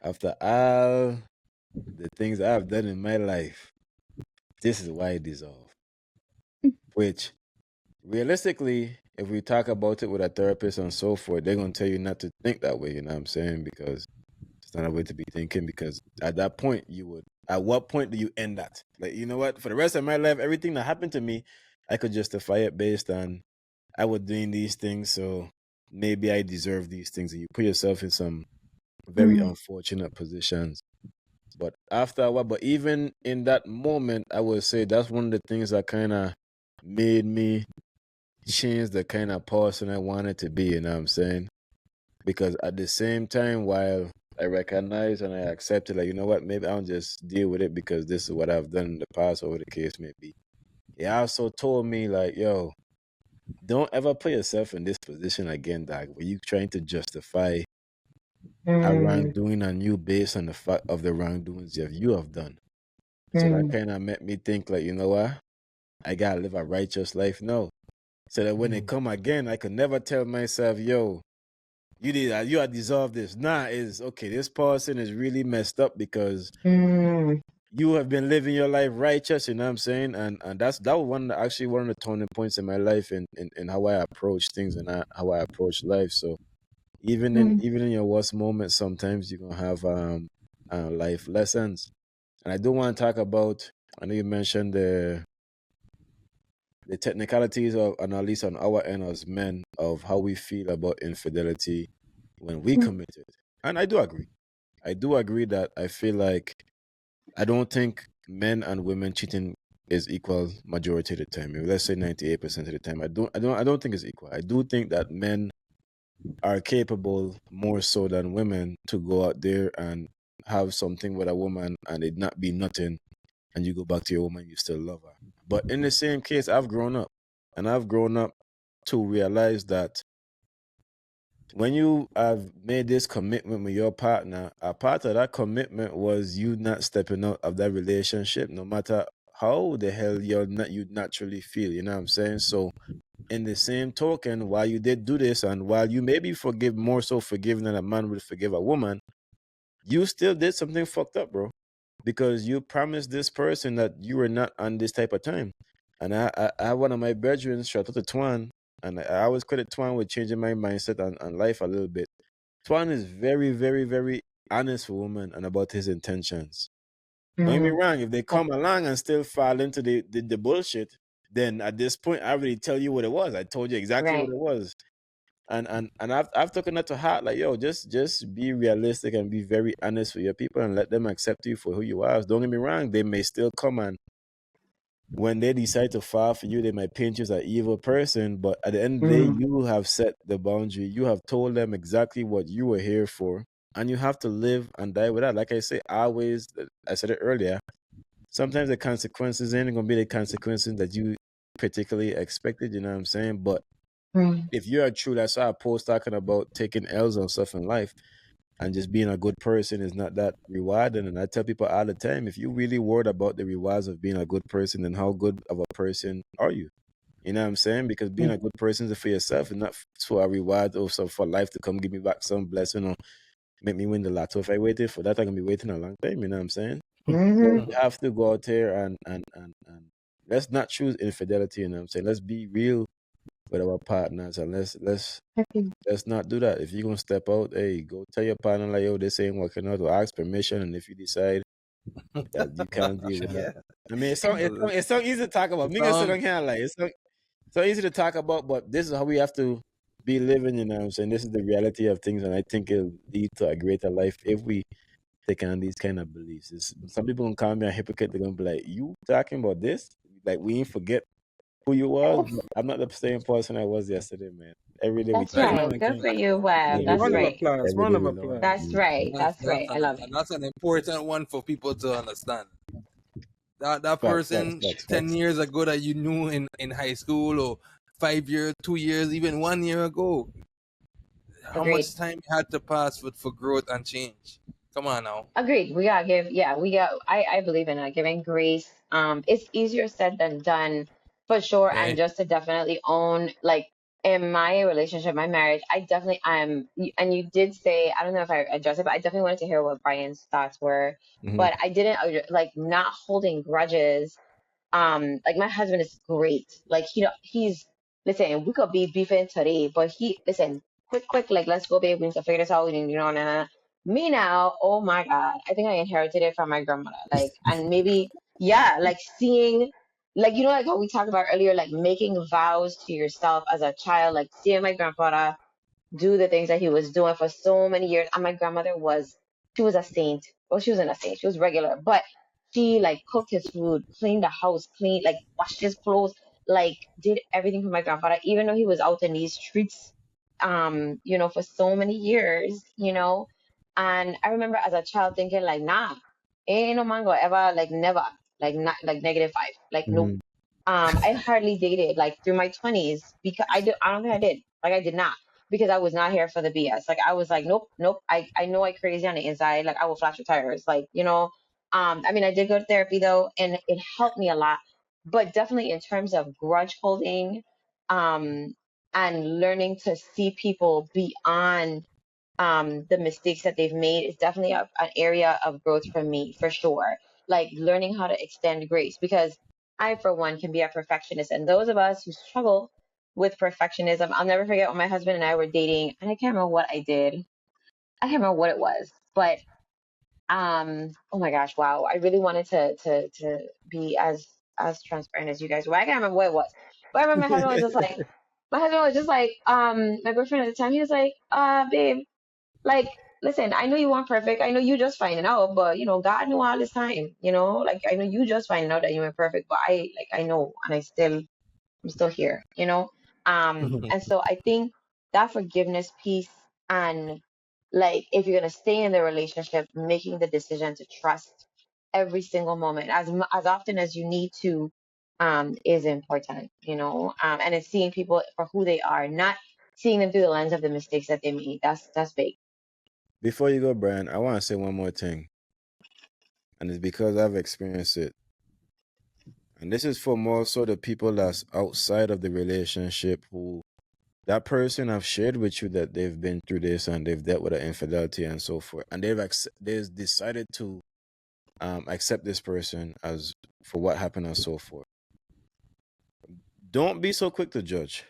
after all the things I've done in my life, this is why it dissolved. Which, realistically, if we talk about it with a therapist and so forth, they're going to tell you not to think that way, you know what I'm saying? Because it's not a way to be thinking. Because at that point, at what point do you end that? Like, you know what? For the rest of my life, everything that happened to me, I could justify it based on I was doing these things, so maybe I deserve these things. And you put yourself in some very Mhm. unfortunate positions But after a while, but even in that moment, I would say that's one of the things that kind of made me change the kind of person I wanted to be. You know what I'm saying? Because at the same time, while I recognize and I accept it, like, you know what, maybe I'll just deal with it because this is what I've done in the past, or whatever the case may be. He also told me, like, yo, don't ever put yourself in this position again, dog, where you trying to justify a wrongdoing on you based on the fact of the wrongdoings that you have done. So that kind of made me think, like, you know what, I gotta live a righteous life now. So that when it come again, I could never tell myself, yo, you had dissolved this. Nah, is okay, this person is really messed up because you have been living your life righteous, you know what I'm saying? And that was one of the turning points in my life in how I approach things and how I approach life. So even in your worst moments, sometimes you're gonna have life lessons. And I do want to talk about, I know you mentioned the technicalities of, and at least on our end as men, of how we feel about infidelity when we commit it. And I do agree. I do agree that I feel like I don't think men and women cheating is equal majority of the time. Maybe let's say 98% of the time. I don't think it's equal. I do think that men are capable more so than women to go out there and have something with a woman and it not be nothing, and you go back to your woman, you still love her. But in the same case, I've grown up to realize that when you have made this commitment with your partner, a part of that commitment was you not stepping out of that relationship, no matter how the hell you naturally feel. You know what I'm saying? So, in the same token, while you did do this, and while you maybe more so forgiving than a man would forgive a woman, you still did something fucked up, bro, because you promised this person that you were not on this type of time. And I have one of my brethren, shout out to Twan, and I always credit Twan with changing my mindset on life a little bit. Twan is very, very, very honest woman and about his intentions. Don't get me wrong, if they come along and still fall into the bullshit, then at this point I already tell you what it was. I told you exactly what it was. And I've taken that to heart, like, yo, just be realistic and be very honest with your people and let them accept you for who you are. Don't get me wrong, they may still come, and when they decide to fall for you, they might paint you as an evil person, but at the end of the day, you have set the boundary. You have told them exactly what you were here for, and you have to live and die with that. Like I say, always, I said it earlier, sometimes the consequences ain't gonna be the consequences that you particularly expected, you know what I'm saying? But if you are true, that's why I post talking about taking L's on stuff in life and just being a good person is not that rewarding. And I tell people all the time, if you really worried about the rewards of being a good person, then how good of a person are you? You know what I'm saying? Because being a good person is for yourself and not for a reward or so for life to come give me back some blessing or make me win the lotto. If I waited for that, I'm gonna be waiting a long time, you know what I'm saying? So you have to go out there and let's not choose infidelity, you know what I'm saying? Let's be real with our partners, and let's not do that. If you're gonna step out, hey, go tell your partner, like, yo, this ain't working out, or ask permission. And if you decide that you can't deal with that, I mean, it's so easy to talk about. Me so can't like it's so easy to talk about, but this is how we have to be living. You know what I'm saying? This is the reality of things, and I think it'll lead to a greater life if we take on these kind of beliefs. Some people gonna call me a hypocrite. They're gonna be like, "You talking about this? Like, we ain't forget who you was." I'm not the same person I was yesterday, man. Every day we That's talk. right. Good for you, Web. Every That's Round of day, right. applause. every Round day of we learn. applause. That's right. That's right. I love it. And that's an important one for people to understand. That Facts, person facts, 10 facts. years ago that you knew in high school, or 5 years, 2 years, even 1 year ago, how Agreed. much time had to pass for growth and change? Come on now. Agreed. We gotta give, yeah, I believe in giving grace. It's easier said than done for sure. And Okay. just to definitely own, like, in my relationship, my marriage, I definitely am. And you did say, I don't know if I addressed it, but I definitely wanted to hear what Brian's thoughts were. Mm-hmm. But I didn't, like, not holding grudges. Like, my husband is great. Like, he's, listen, we could be beefing today, but listen, quick, like, let's go, babe, we need to figure this out, nah, nah. Me now, oh my God, I think I inherited it from my grandmother. Like, and maybe, yeah, like, seeing, like, like how we talked about earlier, like, making vows to yourself as a child, like, seeing my grandfather do the things that he was doing for so many years. And my grandmother she was a saint. well, she wasn't a saint, she was regular, but she like cooked his food, cleaned the house, cleaned like washed his clothes, like did everything for my grandfather, even though he was out in these streets, for so many years, And I remember as a child thinking like, nah, ain't no man gonna ever like never like not like -5, like nope. Mhm. I hardly dated like through my 20s because I don't think I did. Like I did not because I was not here for the BS. Like I was like, nope, nope. I know I crazy on the inside. Like I will flash your tires. I mean I did go to therapy though, and it helped me a lot. But definitely in terms of grudge holding, um, and learning to see people beyond the mistakes that they've made is definitely an area of growth for me, for sure. Like learning how to extend grace, because I, for one, can be a perfectionist. And those of us who struggle with perfectionism, I'll never forget when my husband and I were dating, and I can't remember what I did. I can't remember what it was, but oh my gosh, wow. I really wanted to be as transparent as you guys were. I can't remember what it was. But I remember my husband was just like, my boyfriend at the time, he was like, babe, like, listen, I know you weren't perfect. I know you just finding out, but God knew all this time, like I know you just finding out that you weren't perfect, but I know, and I'm still here, and so I think that forgiveness piece, and like if you're gonna stay in the relationship, making the decision to trust every single moment as often as you need to, is important, and it's seeing people for who they are, not seeing them through the lens of the mistakes that they made. That's big. Before you go, Brian, I want to say one more thing, and it's because I've experienced it. And this is for more so the people that's outside of the relationship who that person have shared with you that they've been through this and they've dealt with an infidelity and so forth, and they've decided to accept this person as for what happened and so forth. Don't be so quick to judge.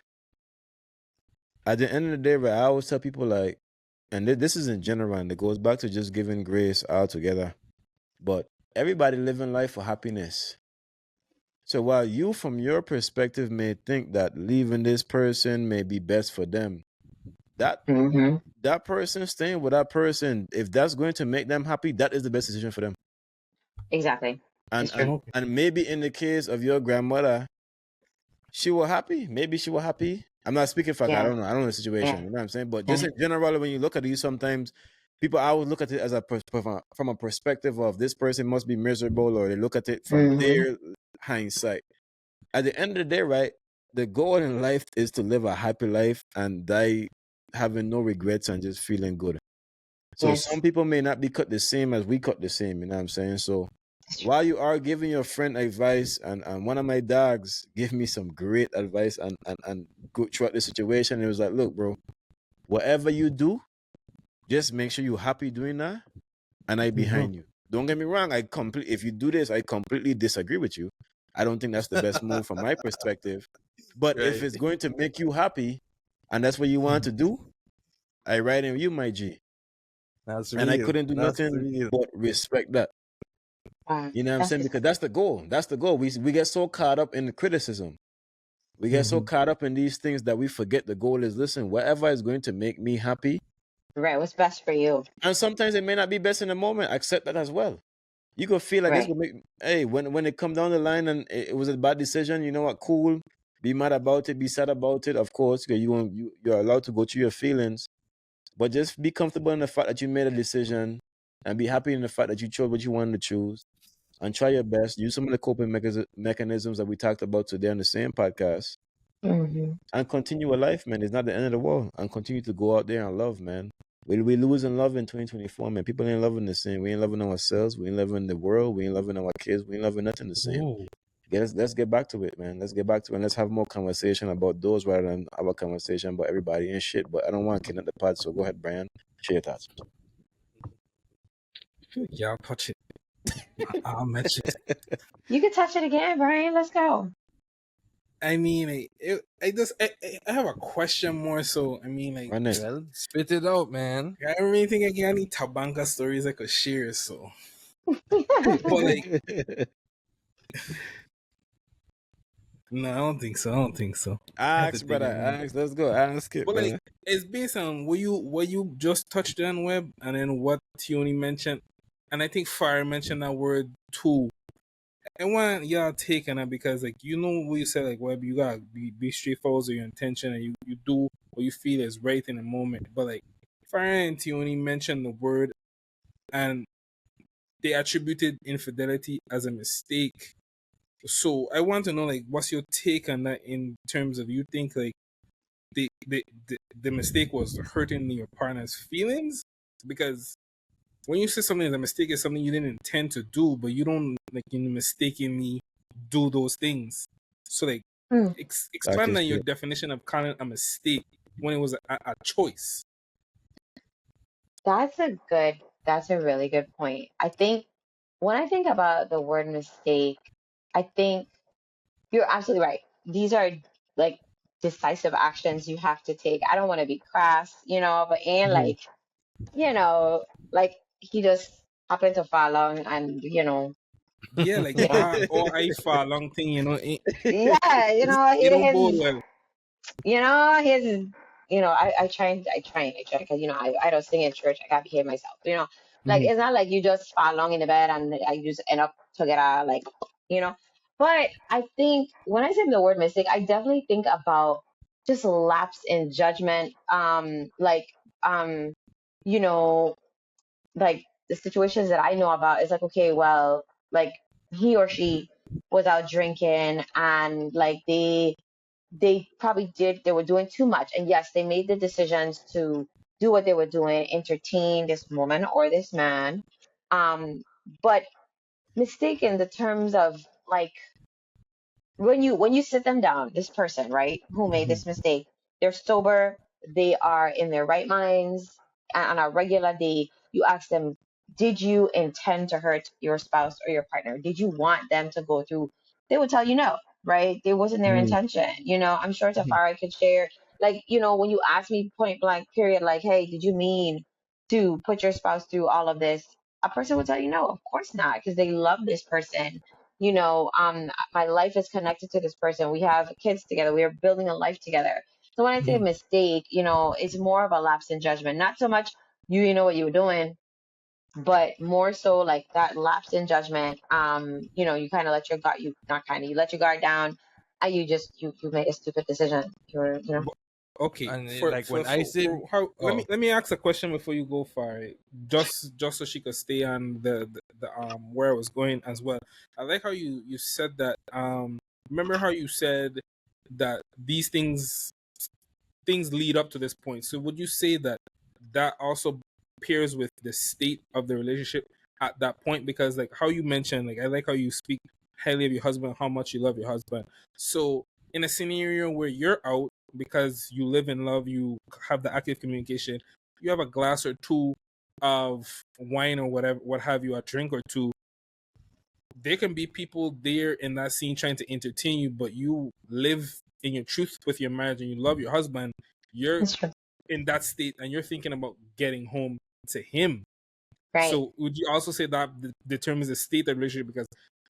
At the end of the day, right, I always tell people like, and this is in general, and it goes back to just giving grace altogether. But everybody living life for happiness. So while you, from your perspective, may think that leaving this person may be best for them, that Mm-hmm. that person staying with that person, if that's going to make them happy, that is the best decision for them. Exactly. And It's true. and maybe in the case of your grandmother, she was happy. Maybe she was happy. I'm not speaking for her. I Yeah. don't know. I don't know the situation. Yeah. You know what I'm saying? But Yeah. just in general, when you look at it, sometimes people I would look at it as from a perspective of this person must be miserable, or they look at it from Mm-hmm. their hindsight. At the end of the day, right? The goal in life is to live a happy life and die having no regrets and just feeling good. So Yes. some people may not be cut the same as we cut the same. You know what I'm saying? So It's true. while you are giving your friend advice, and one of my dogs gave me some great advice and go throughout the situation, it was like, look, bro, whatever you do, just make sure you're happy doing that, and I behind you. Don't get me wrong, if you do this, I completely disagree with you. I don't think that's the best move from my perspective. But if Right. it's going to make you happy, and that's what you want to do, I ride in you, my G. That's And I real. couldn't do That's nothing real. but respect that. You know what I'm That's saying? just Because that's the goal. That's the goal. We get so caught up in the criticism. We get so caught up in these things that we forget the goal is, listen, whatever is going to make me happy. right. What's best for you? And sometimes it may not be best in the moment. Accept that as well. You could feel like this Right. will make, hey, when it come down the line and it was a bad decision, you know what? Cool. Be mad about it. Be sad about it. Of course, because you're allowed to go through your feelings. But just be comfortable in the fact that you made a decision, and be happy in the fact that you chose what you wanted to choose, and try your best. Use some of the coping mechanisms that we talked about today on the same podcast, Mm-hmm. and continue a life, man. It's not the end of the world. And continue to go out there and love, man. We losing love in 2024, man. People ain't loving the same. We ain't loving ourselves. We ain't loving the world. We ain't loving our kids. We ain't loving nothing the same. Ooh. Let's get back to it, man. Let's get back to it. And let's have more conversation about those rather than our conversation about everybody and shit. But I don't want to kidnap the pod, so go ahead, Brian. Share your thoughts. Yeah, I'll touch it. I'll match it. You can touch it again, Brian. Let's go. I mean, I have a question more so. I mean, like, Run it. Well, spit it out, man. I don't really think I got any Tabanka stories I could share, so. But, like, no, I don't think so. I have to Ask, dig brother. in more. Ask. Let's go. Ask it, But brother. like, it's based on what you just touched on, Web, and then what Tionee mentioned. And I think Fire mentioned that word too. I want y'all take on it because, like, you know what you said, like, Web, you gotta be straightforward with your intention, and you do what you feel is right in the moment. But like, Fire and Tionee mentioned the word, and they attributed infidelity as a mistake. So I want to know, like, what's your take on that in terms of, you think like the mistake was hurting your partner's feelings? Because when you say something is a mistake, it's something you didn't intend to do, but you don't, like, you mistakenly do those things. So like, Hmm. That expand is on your true. definition of calling it a mistake when it was a choice. That's a really good point. I think when I think about the word mistake, I think you're absolutely right. These are like decisive actions you have to take. I don't want to be crass, but and Mhm. like, you know, like he just happened to fall along and, Yeah, like you know, that or I for a long thing, yeah, it it don't bode is. well. His, I try, because, I don't sing in church. I gotta behave myself, like, Mhm. it's not like you just fall along in the bed and I just end up together, like, you know, but I think when I say the word mistake, I definitely think about just lapse in judgment, um, you know, like the situations that I know about is like, okay, well, like he or she was out drinking and like they probably they were doing too much. And yes, they made the decisions to do what they were doing, entertain this woman or this man. But mistaken the terms of like when you sit them down, this person, right, who made Mhm. this mistake, they're sober, they are in their right minds, and on a regular day, you ask them, did you intend to hurt your spouse or your partner? Did you want them to go through? They would tell you no, right? It wasn't their Mhm. intention. I'm sure Mhm. Tafari could share, like, when you ask me point blank, period, like, hey, did you mean to put your spouse through all of this? A person would tell you no, of course not, because they love this person. My life is connected to this person. We have kids together. We are building a life together. So when I say Mhm. mistake, it's more of a lapse in judgment. Not so much you know what you were doing, but more so like that lapse in judgment. You kind of let your guard, you not kind of, you let your guard down, and you made a stupid decision. Okay, And for like for when I for, say, for how oh, let me ask a question before you go far, right? Just so she could stay on the where I was going as well. I like how you said that. Remember how you said that these things lead up to this point. So would you say that that also pairs with the state of the relationship at that point? Because like how you mentioned, like I like how you speak highly of your husband, how much you love your husband. So in a scenario where you're out because you live in love, you have the active communication, you have a glass or two of wine or whatever, what have you, a drink or two. There can be people there in that scene trying to entertain you, but you live in your truth with your marriage and you love your husband. You're That's true. in that state and you're thinking about getting home to him. Right. So would you also say that determines the state of the relationship? Because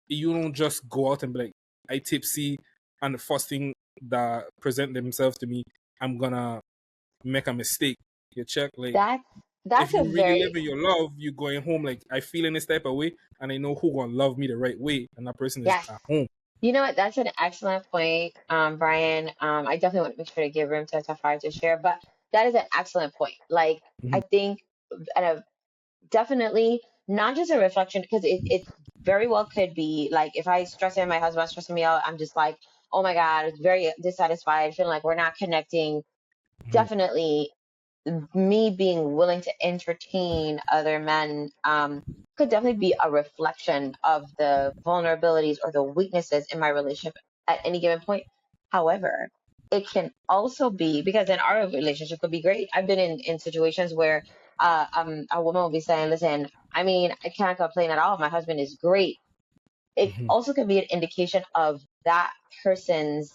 you don't just go out and be like, I tipsy, and the first thing that present themselves to me, I'm gonna make a mistake. You check, like, That if that's a you really very live in your love, you going home like, I feel in this type of way and I know who gonna love me the right way, and that person is yes. at home. You know what? That's an excellent point, Brian. I definitely want to make sure to give room to Tafari to share, but that is an excellent point. Like, Mhm. I think, and definitely not just a reflection, because it very well could be like if I stress in my husband stressing me out, I'm just like, oh my God, it's very dissatisfied, feeling like we're not connecting. Mhm. Definitely me being willing to entertain other men could definitely be a reflection of the vulnerabilities or the weaknesses in my relationship at any given point. However, it can also be because in our relationship could be great. I've been in situations where a woman will be saying, listen, I mean, I can't complain at all. My husband is great. It Mhm. also could be an indication of that person's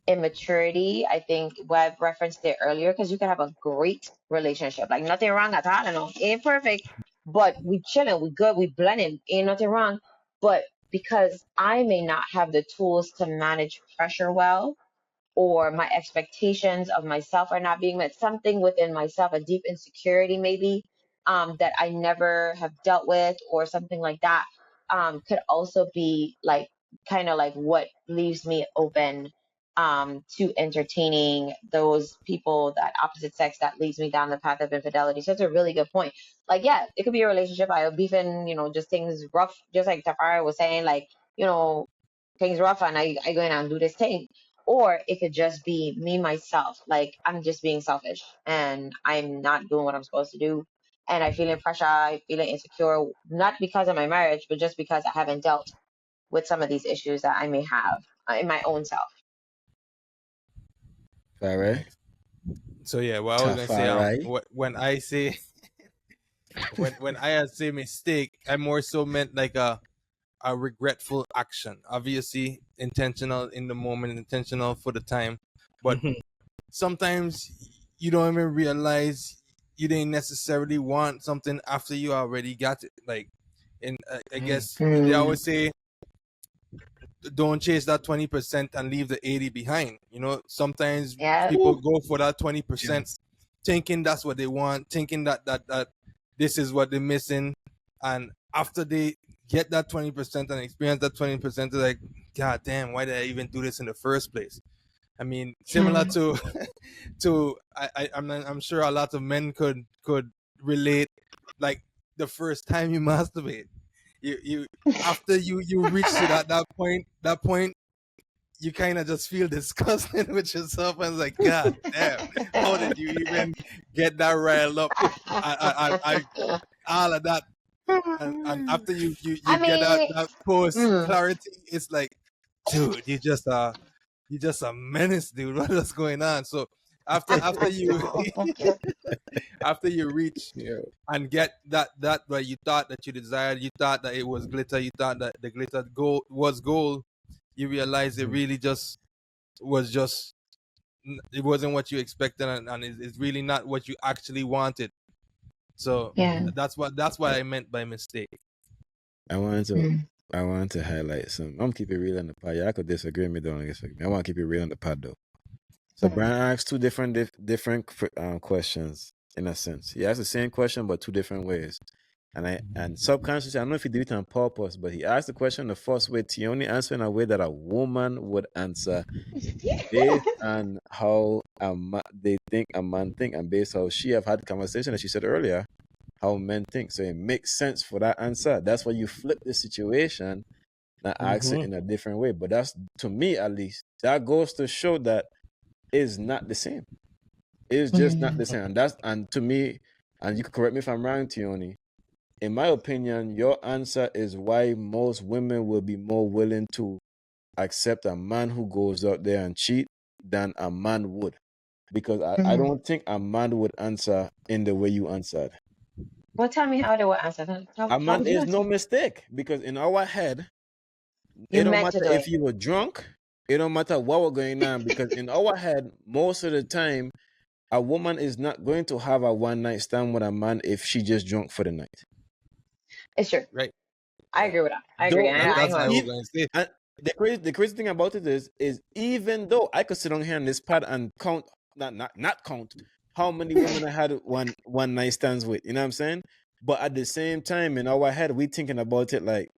immaturity. I think Webb referenced it earlier because you can have a great relationship, like nothing wrong at all. I know ain't perfect, but we chilling, we good, we blending, ain't nothing wrong. But because I may not have the tools to manage pressure well, or my expectations of myself are not being met, something within myself, a deep insecurity maybe, that I never have dealt with or something like that, could also be like kind of like what leaves me open to entertaining those people that opposite sex that leads me down the path of infidelity. So it's a really good point. Like, yeah, it could be a relationship. I'll beefing, just things rough, just like Tafara was saying, like, things rough and I go in and do this thing. Or it could just be me myself. Like I'm just being selfish and I'm not doing what I'm supposed to do. And I feeling pressure, I feeling insecure, not because of my marriage, but just because I haven't dealt with some of these issues that I may have in my own self. All right. Nice. So yeah, what I was gonna say, Tafari. when I say when I say mistake, I more so meant like a regretful action. Obviously, intentional in the moment, intentional for the time, but sometimes you don't even realize you didn't necessarily want something after you already got it. Like, and I guess they always say, don't chase that 20% and leave the 80 behind. Sometimes Yeah. people go for that 20%, Yes. thinking that's what they want, thinking that this is what they're missing, and after they get that 20% and experience that 20%, they're like, God damn, why did I even do this in the first place? I mean, similar to I'm sure a lot of men could relate. Like the first time you masturbate, you after you reach to that point, you kind of just feel disgusted with yourself and it's like, God damn, how did you even get that riled up? I all of that, and after you I get that mean, post clarity, it's like, dude, you just a menace, dude. What's going on? So after you after you reach Yeah. and get that what you thought that you desired, you thought that it was glitter, you thought that the glitter gold was gold, you realize it really was just it wasn't what you expected, and it's really not what you actually wanted. So yeah. that's what I meant by mistake. I wanted to highlight some. I'm gonna keep it real on the pod. Yeah, I could disagree with me, don't disagree with me. I want to keep it real on the pod though. So Brian asked two different questions in a sense. He asked the same question but two different ways. And subconsciously, I don't know if he did it on purpose, but he asked the question the first way. Tionee answered in a way that a woman would answer based on how they think a man think, and based how she have had conversation, as she said earlier, how men think. So it makes sense for that answer. That's why you flip the situation and ask it in a different way. But that's, to me at least, that goes to show that it's not the same. It's just not the same. And to me, and you can correct me if I'm wrong, Tionee, in my opinion, your answer is why most women will be more willing to accept a man who goes out there and cheat than a man would. Because I don't think a man would answer in the way you answered. Well, tell me how they will answer. A man is no mistake, because in our head, You it don't meant to matter do if it. you were drunk, it don't matter what was going on, because in our head, most of the time, a woman is not going to have a one night stand with a man if she just drunk for the night. It's true. Right. I agree with that. I agree. Though, I That's what I was ain't going to say. and the crazy thing about it is even though I could sit on here on this pad and count, not count how many women I had one night stands with, you know what I'm saying? But at the same time, in our head, we thinking about it like,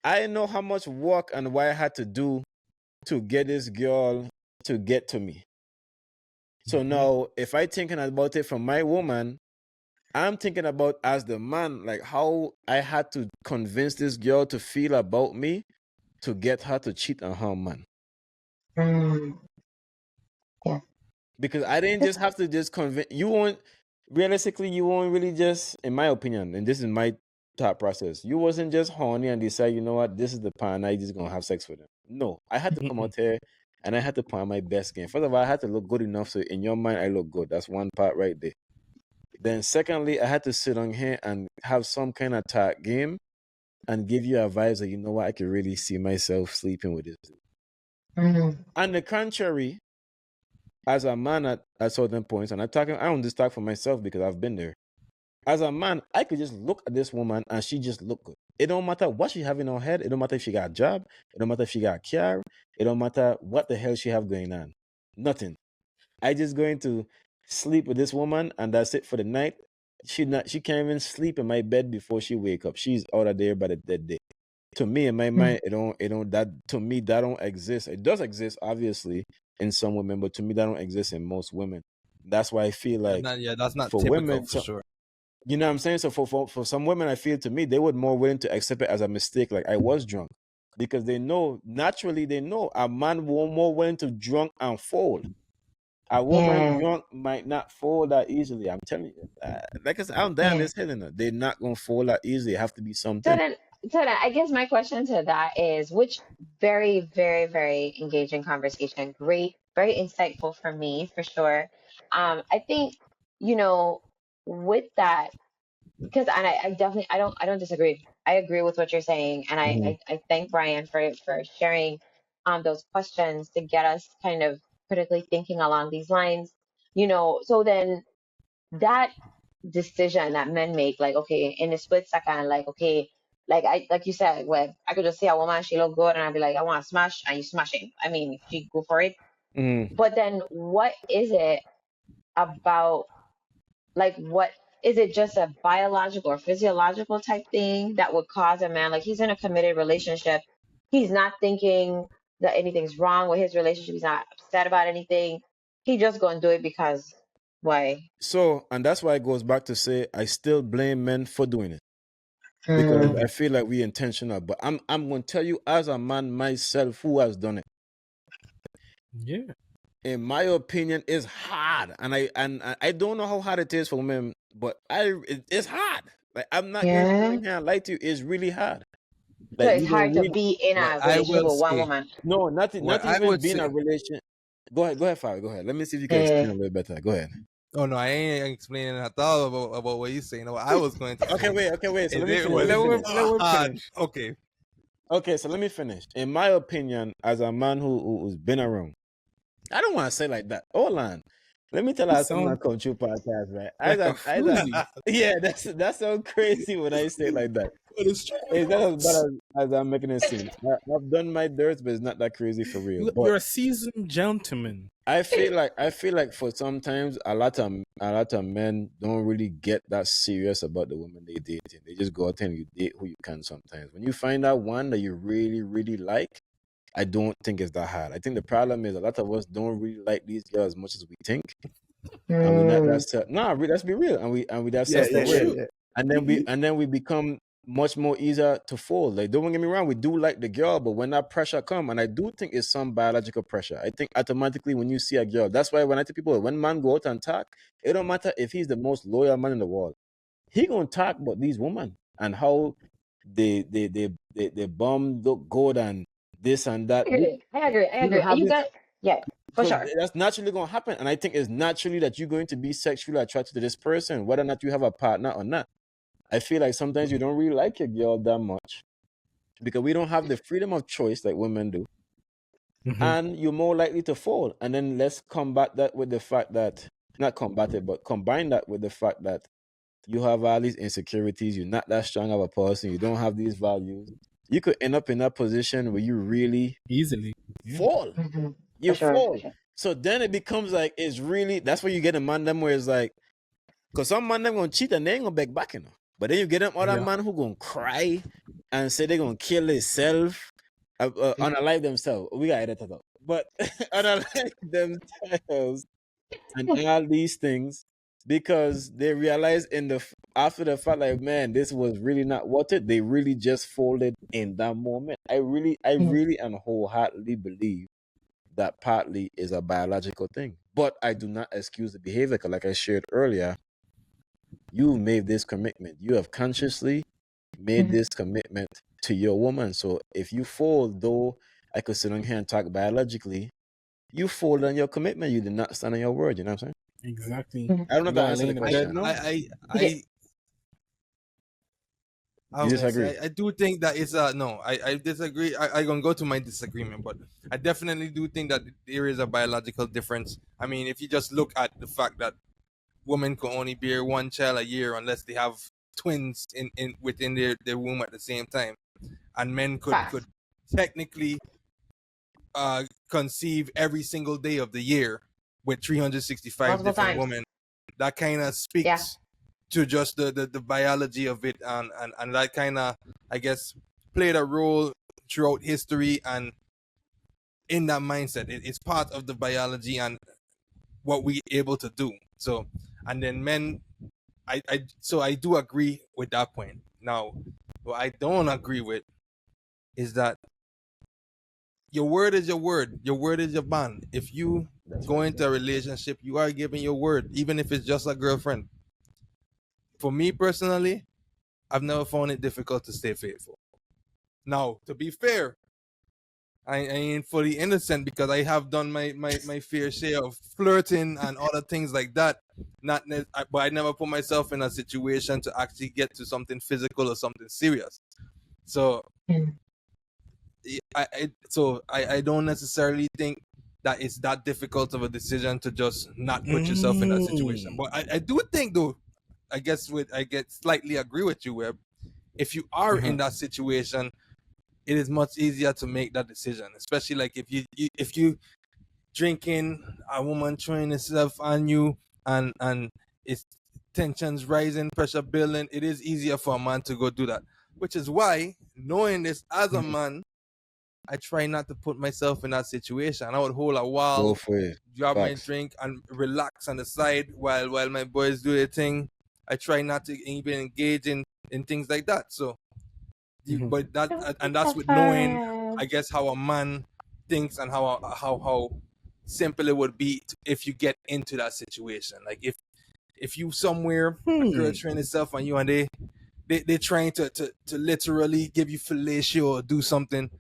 I know how much work and what I had to do to get this girl to get to me. So now, if I thinking about it from my woman, I'm thinking about as the man, like how I had to convince this girl to feel about me to get her to cheat on her man. Yeah. Because I didn't just have to just convince you. Won't realistically, you won't really just, in my opinion, and this is my thought process. You wasn't just horny and decide, you know what, this is the partner, I just gonna have sex with him. No, I had to come out here and I had to put on my best game. First of all, I had to look good enough so in your mind I look good. That's one part right there. Then secondly, I had to sit on here and have some kind of talk game and give you advice that, you know what, I could really see myself sleeping with this dude. On the contrary, as a man at certain points, and I don't just talk for myself because I've been there. As a man, I could just look at this woman and she just look good. It don't matter what she have in her head. It don't matter if she got a job. It don't matter if she got a car. It don't matter what the hell she have going on. Nothing. I just going to sleep with this woman and that's it for the night. She can't even sleep in my bed before she wake up. She's out of there by the dead day. To me, in my mind, that to me that don't exist. It does exist, obviously, in some women, but to me that don't exist in most women. That's why I feel like That's not for typical women, for sure. you know what I'm saying? So for some women, I feel to me they would more willing to accept it as a mistake, like I was drunk, because they know naturally a man more willing to drunk and fall. A woman drunk might not fall that easily. I'm telling you, like I said, I'm down this hill. They're not gonna fall that easily. It have to be So something. then, I guess my question to that is, which very, very, very engaging conversation. Great, very insightful for me, for sure. I think, you know, with that, because I definitely, I don't disagree. I agree with what you're saying, and Mhm. I thank Brian for sharing those questions to get us kind of critically thinking along these lines. So then that decision that men make, like, okay, in a split second, like, okay, like you said, where I could just see a woman, she look good, and I'd be like, I want to smash, and you smashing. I mean, if she go for it. Mhm. But then what is it about, like, what is it, just a biological or physiological type thing that would cause a man, like, he's in a committed relationship, he's not thinking that anything's wrong with his relationship, he's not upset about anything, he just gonna do it because why? So, and that's why it goes back to say I still blame men for doing it because Mm, I feel like we intentional. But I'm gonna tell you as a man myself who has done it. Yeah. In my opinion, it's hard, and I don't know how hard it is for women, but it's hard. Like I'm not gonna yeah. lie to you, it's really hard. So Like it's you don't hard to really be in What a I relationship will with one say, woman. no, what not I even would being say. a relation. Go ahead, Fabio. Go ahead. Let me see if you can Yeah. explain a little better. Go ahead. Oh no, I ain't explaining at all about what you saying. What I was going to say Okay, wait. So is let me it finish. Let was me Let finish. him hard. finish. Okay, Okay, so let me finish. In my opinion, as a man who's been around, I don't want to say like that. Hold on. Let me tell You you something sound on Come True podcast, right? like a floozy. Yeah, that's so crazy when I say it like that. but it's true. It's not as bad as I'm making it seem. I've done my dirt, but it's not that crazy for real. But You're a seasoned gentleman. I feel like for sometimes a lot of men don't really get that serious about the women they dating. They just go out and you date who you can sometimes. When you find out one that you really, really like, I don't think it's that hard. I think the problem is a lot of us don't really like these girls as much as we think, and we not that Mm. let's be real, and we that Yeah, That's yeah, yeah, self-aware, true. yeah. and then we become much more easier to fall. Like, don't get me wrong, we do like the girl, but when that pressure come, and I do think it's some biological pressure. I think automatically when you see a girl, that's why when I tell people when man go out and talk, it don't matter if he's the most loyal man in the world, he gonna talk about these women and how they bum look good and this and that. I You agree. have You this, got, yeah, for so sure. that's naturally going to happen. And I think it's naturally that you're going to be sexually attracted to this person, whether or not you have a partner or not. I feel like sometimes you don't really like your girl that much because we don't have the freedom of choice like women do. Mhm. And you're more likely to fall. And then let's combat that with the fact that, not combat it, but combine that with the fact that you have all these insecurities, you're not that strong of a person, you don't have these values. You could end up in that position where you really Easily. Yeah. fall. Hmm. For You sure, for fall. sure. So then it becomes like it's really that's where you get a man them where it's like, cause some man them gonna cheat and they ain't gonna back back, you know. But then you get them other Yeah. man who gonna cry and say they gonna kill themselves, unalive themselves. We gotta edit that out. But unalive themselves and all these things because they realize after the fact, like, man, this was really not worth it. They really just folded in that moment. I Mhm. really and wholeheartedly believe that partly is a biological thing. But I do not excuse the behavior because, like I shared earlier, you made this commitment. You have consciously made Mhm. this commitment to your woman. So if you fall, though I could sit on here and talk biologically, you fold on your commitment. You did not stand on your word. You know what I'm saying? Exactly. Mhm. I don't know You if that gotta answered lay the in the bed question. now. Yeah. I You was gonna disagree? say I do think that it's no, I disagree. I gonna go to my disagreement, but I definitely do think that there is a biological difference. I mean, if you just look at the fact that women can only bear one child a year unless they have twins in within their womb at the same time, and men could Facts. technically conceive every single day of the year with 365 Multiple different times. women. That kind of Yeah. speaks to just the biology of it, and that kind of, I guess, played a role throughout history, and in that mindset, it's part of the biology and what we able to do. So, and then men, so I do agree with that point. Now, what I don't agree with is that your word is your word. Your word is your bond. If you go into a relationship, you are giving your word, even if it's just a girlfriend. For me personally, I've never found it difficult to stay faithful. Now, to be fair, I ain't fully innocent, because I have done my fair share of flirting and other things like that. But I never put myself in a situation to actually get to something physical or something serious. So I don't necessarily think that it's that difficult of a decision to just not put yourself in that situation. But I do think, though, I get slightly agree with you, Webb. If you are in that situation, it is much easier to make that decision, especially like if you drinking, a woman throwing herself on you, and it's tensions rising, pressure building. It is easier for a man to go do that, which is why, knowing this as a man, I try not to put myself in that situation. I would hold a Go while, for it. grab my Facts. drink, and relax on the side while my boys do their thing. I try not to even engage in things like that. So, but that's with knowing, I guess, how a man thinks, and how simple it would be if you get into that situation. Like if you somewhere, a girl trying herself on you, and they trying to literally give you fellatio or do something.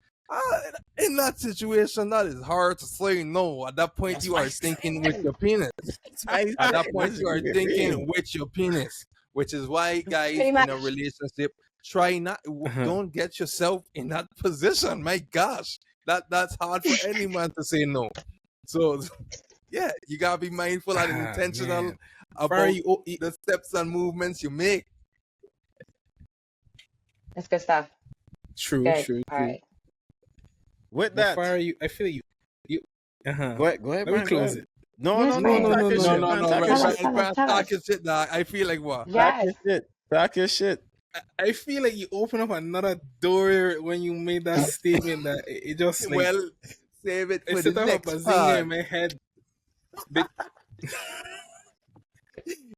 In that situation, that is hard to say no. At that point, you are thinking with your penis. At that point, you are thinking with your penis, which is why, guys, Pretty in much. a relationship, try not, don't get yourself in that position. My gosh, that's hard for any man to say no. So, yeah, you gotta be mindful and intentional Man. about the steps and movements you make. That's good stuff. True, Good. true, All true. right. With But that, fire, I feel like you. go ahead, Let me Brian, go close ahead. it. No, Yes, no, Brian. talk your No, shit, No, man. no, Talk your Tell us, shit. tell us, tell talk us. your shit, dog. I feel like what? Talk Yes. your shit. Talk your shit. I feel like you open up another door when you made that statement that it just like Well, save it it for the set off a next bazinga part. in my head. But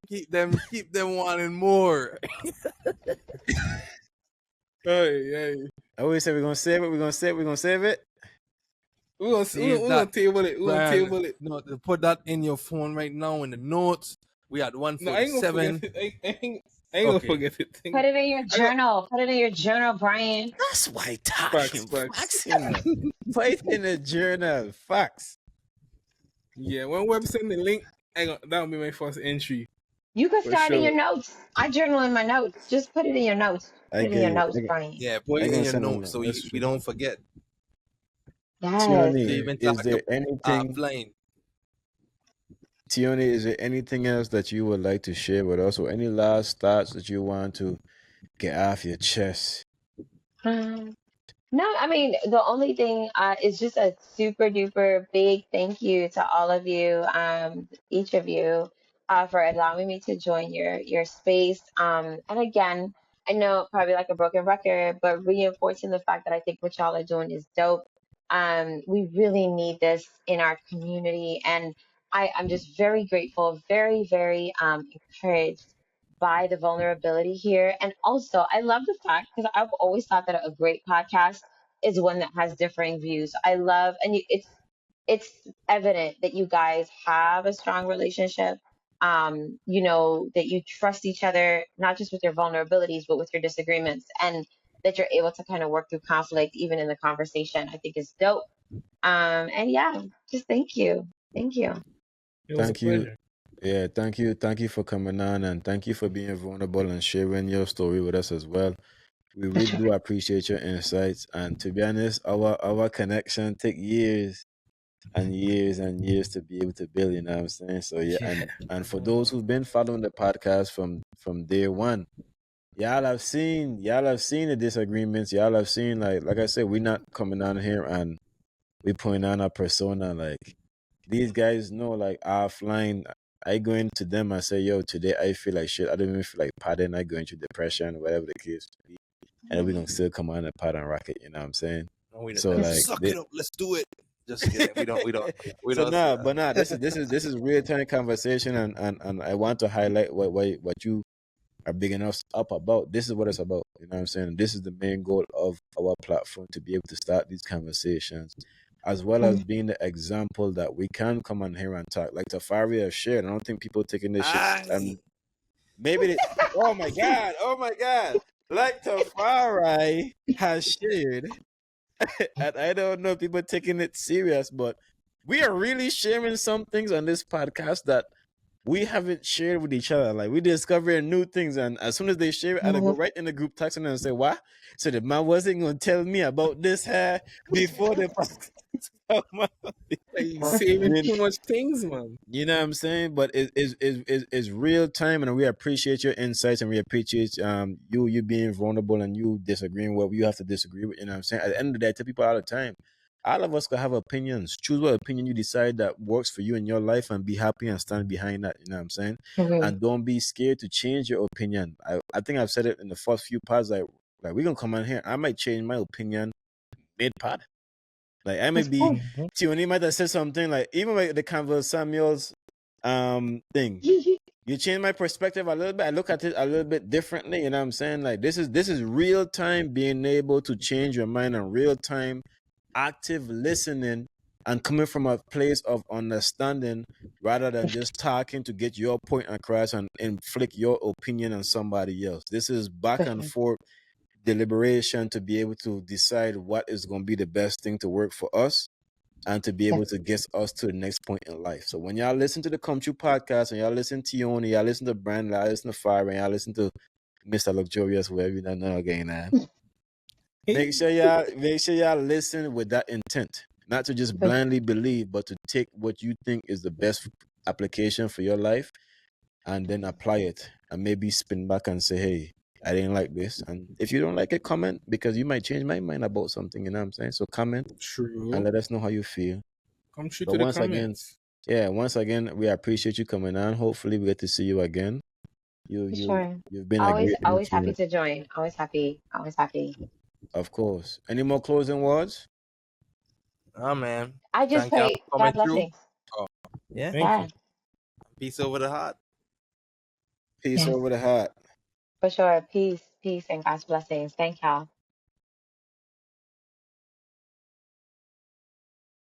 Keep them wanting more. yeah. I always say we're gonna save it. We're gonna save it. We're gonna save it. We're gonna table it. We're gonna Brian, table it. no, put that in your phone right now in the notes. We had No, I ain't gonna 147. forget it. I ain't gonna Okay. forget it. Put it in your I got journal. Put it in your journal, Brian. That's why facts. facts, you know. Put it in the journal. Facts. Yeah, when Web send the link, that'll be my first entry. You could For start in sure. your notes. I journal in my notes. Just put it in your notes. I Put it in get your you. notes, Brian. Yeah, put I it in gonna your send a notes link. so That's we true. don't forget Yes. to Tionee, even is talk there about anything? offline. Tionee, is there anything else that you would like to share with us, or any last thoughts that you want to get off your chest? No, I mean, the only thing is just a super duper big thank you to all of you, each of you, for allowing me to join your space. And again, I know probably like a broken record, but reinforcing the fact that I think what y'all are doing is dope. We really need this in our community, and I'm just very grateful, very, very encouraged by the vulnerability here. And also, I love the fact, because I've always thought that a great podcast is one that has differing views. I love, and it's evident that you guys have a strong relationship. That you trust each other, not just with your vulnerabilities, but with your disagreements, and that you're able to kind of work through conflict even in the conversation. I think is dope. And yeah, just thank you. Thank you. It was a Thank you. pleasure. Yeah, thank you. Thank you for coming on, and thank you for being vulnerable and sharing your story with us as well. We For really sure. do appreciate your insights. And to be honest, our connection took years and years and years to be able to build, you know what I'm saying? So yeah, and for those who've been following the podcast from day one, y'all have seen the disagreements. Y'all have seen, like I said, we're not coming on here and we putting on a persona. Like, these guys know, like, offline, I go into them and say, yo, today I feel like shit. I don't even feel like padding. I go into depression, whatever the case may be. And then we gonna still come on and pad and rock it, you know what I'm saying? No, we So don't. like Suck it up. Let's do it. Just kidding. We so don't say that. nah, this is real time conversation, and I want to highlight what you are big enough up about. This is what it's about. You know what I'm saying? This is the main goal of our platform, to be able to start these conversations, as well as being the example that we can come on here and talk. Like Tafari has shared. I don't think people taking this shit. Aye. Maybe they, oh my god. Like Tafari has shared. And I don't know if people taking it serious, but we are really sharing some things on this podcast that we haven't shared with each other. Like, we discovering new things, and as soon as they share it, I go right in the group text and say, "What? So the man wasn't gonna tell me about this hair before the podcast." You saving You too much things, man. know what I'm saying? But it's real time, and we appreciate your insights, and we appreciate you being vulnerable and you disagreeing what you have to disagree with. You know what I'm saying? At the end of the day, I tell people all the time, all of us could have opinions. Choose what opinion you decide that works for you in your life, and be happy and stand behind that. You know what I'm saying? And don't be scared to change your opinion. I think I've said it in the first few parts. Like we're gonna come on here. I might change my opinion mid pod. Like, I might be Tionee might have said something, like even like the Converse Samuels thing. You change my perspective a little bit. I look at it a little bit differently. You know what I'm saying? Like, this is real time being able to change your mind, and real time active listening, and coming from a place of understanding rather than just talking to get your point across and inflict your opinion on somebody else. This is back and forth deliberation to be able to decide what is going to be the best thing to work for us, and to be able to get us to the next point in life. So when y'all listen to the Come True podcast, and y'all listen to Tionee, y'all listen to Brandon, y'all listen to Fire, and y'all listen to Mr. Luxurious, whoever you don't know again, make sure y'all listen with that intent, not to just blindly believe, but to take what you think is the best application for your life, and then apply it, and maybe spin back and say, hey, I didn't like this. And if you don't like it, comment, because you might change my mind about something, you know what I'm saying? So comment and True. let us know how you feel. Come true But to the once again, comments. once again, we appreciate you coming on. Hopefully we get to see you again. Sure. You've been a great Always happy influence. to join. Always happy. Of course. Any more closing words? Oh man. I just Thank y'all pray for God coming through. blessings. Oh, yeah. Thank you. Peace over the heart. Peace Yes. over the heart. For sure. Peace and God's blessings. Thank y'all.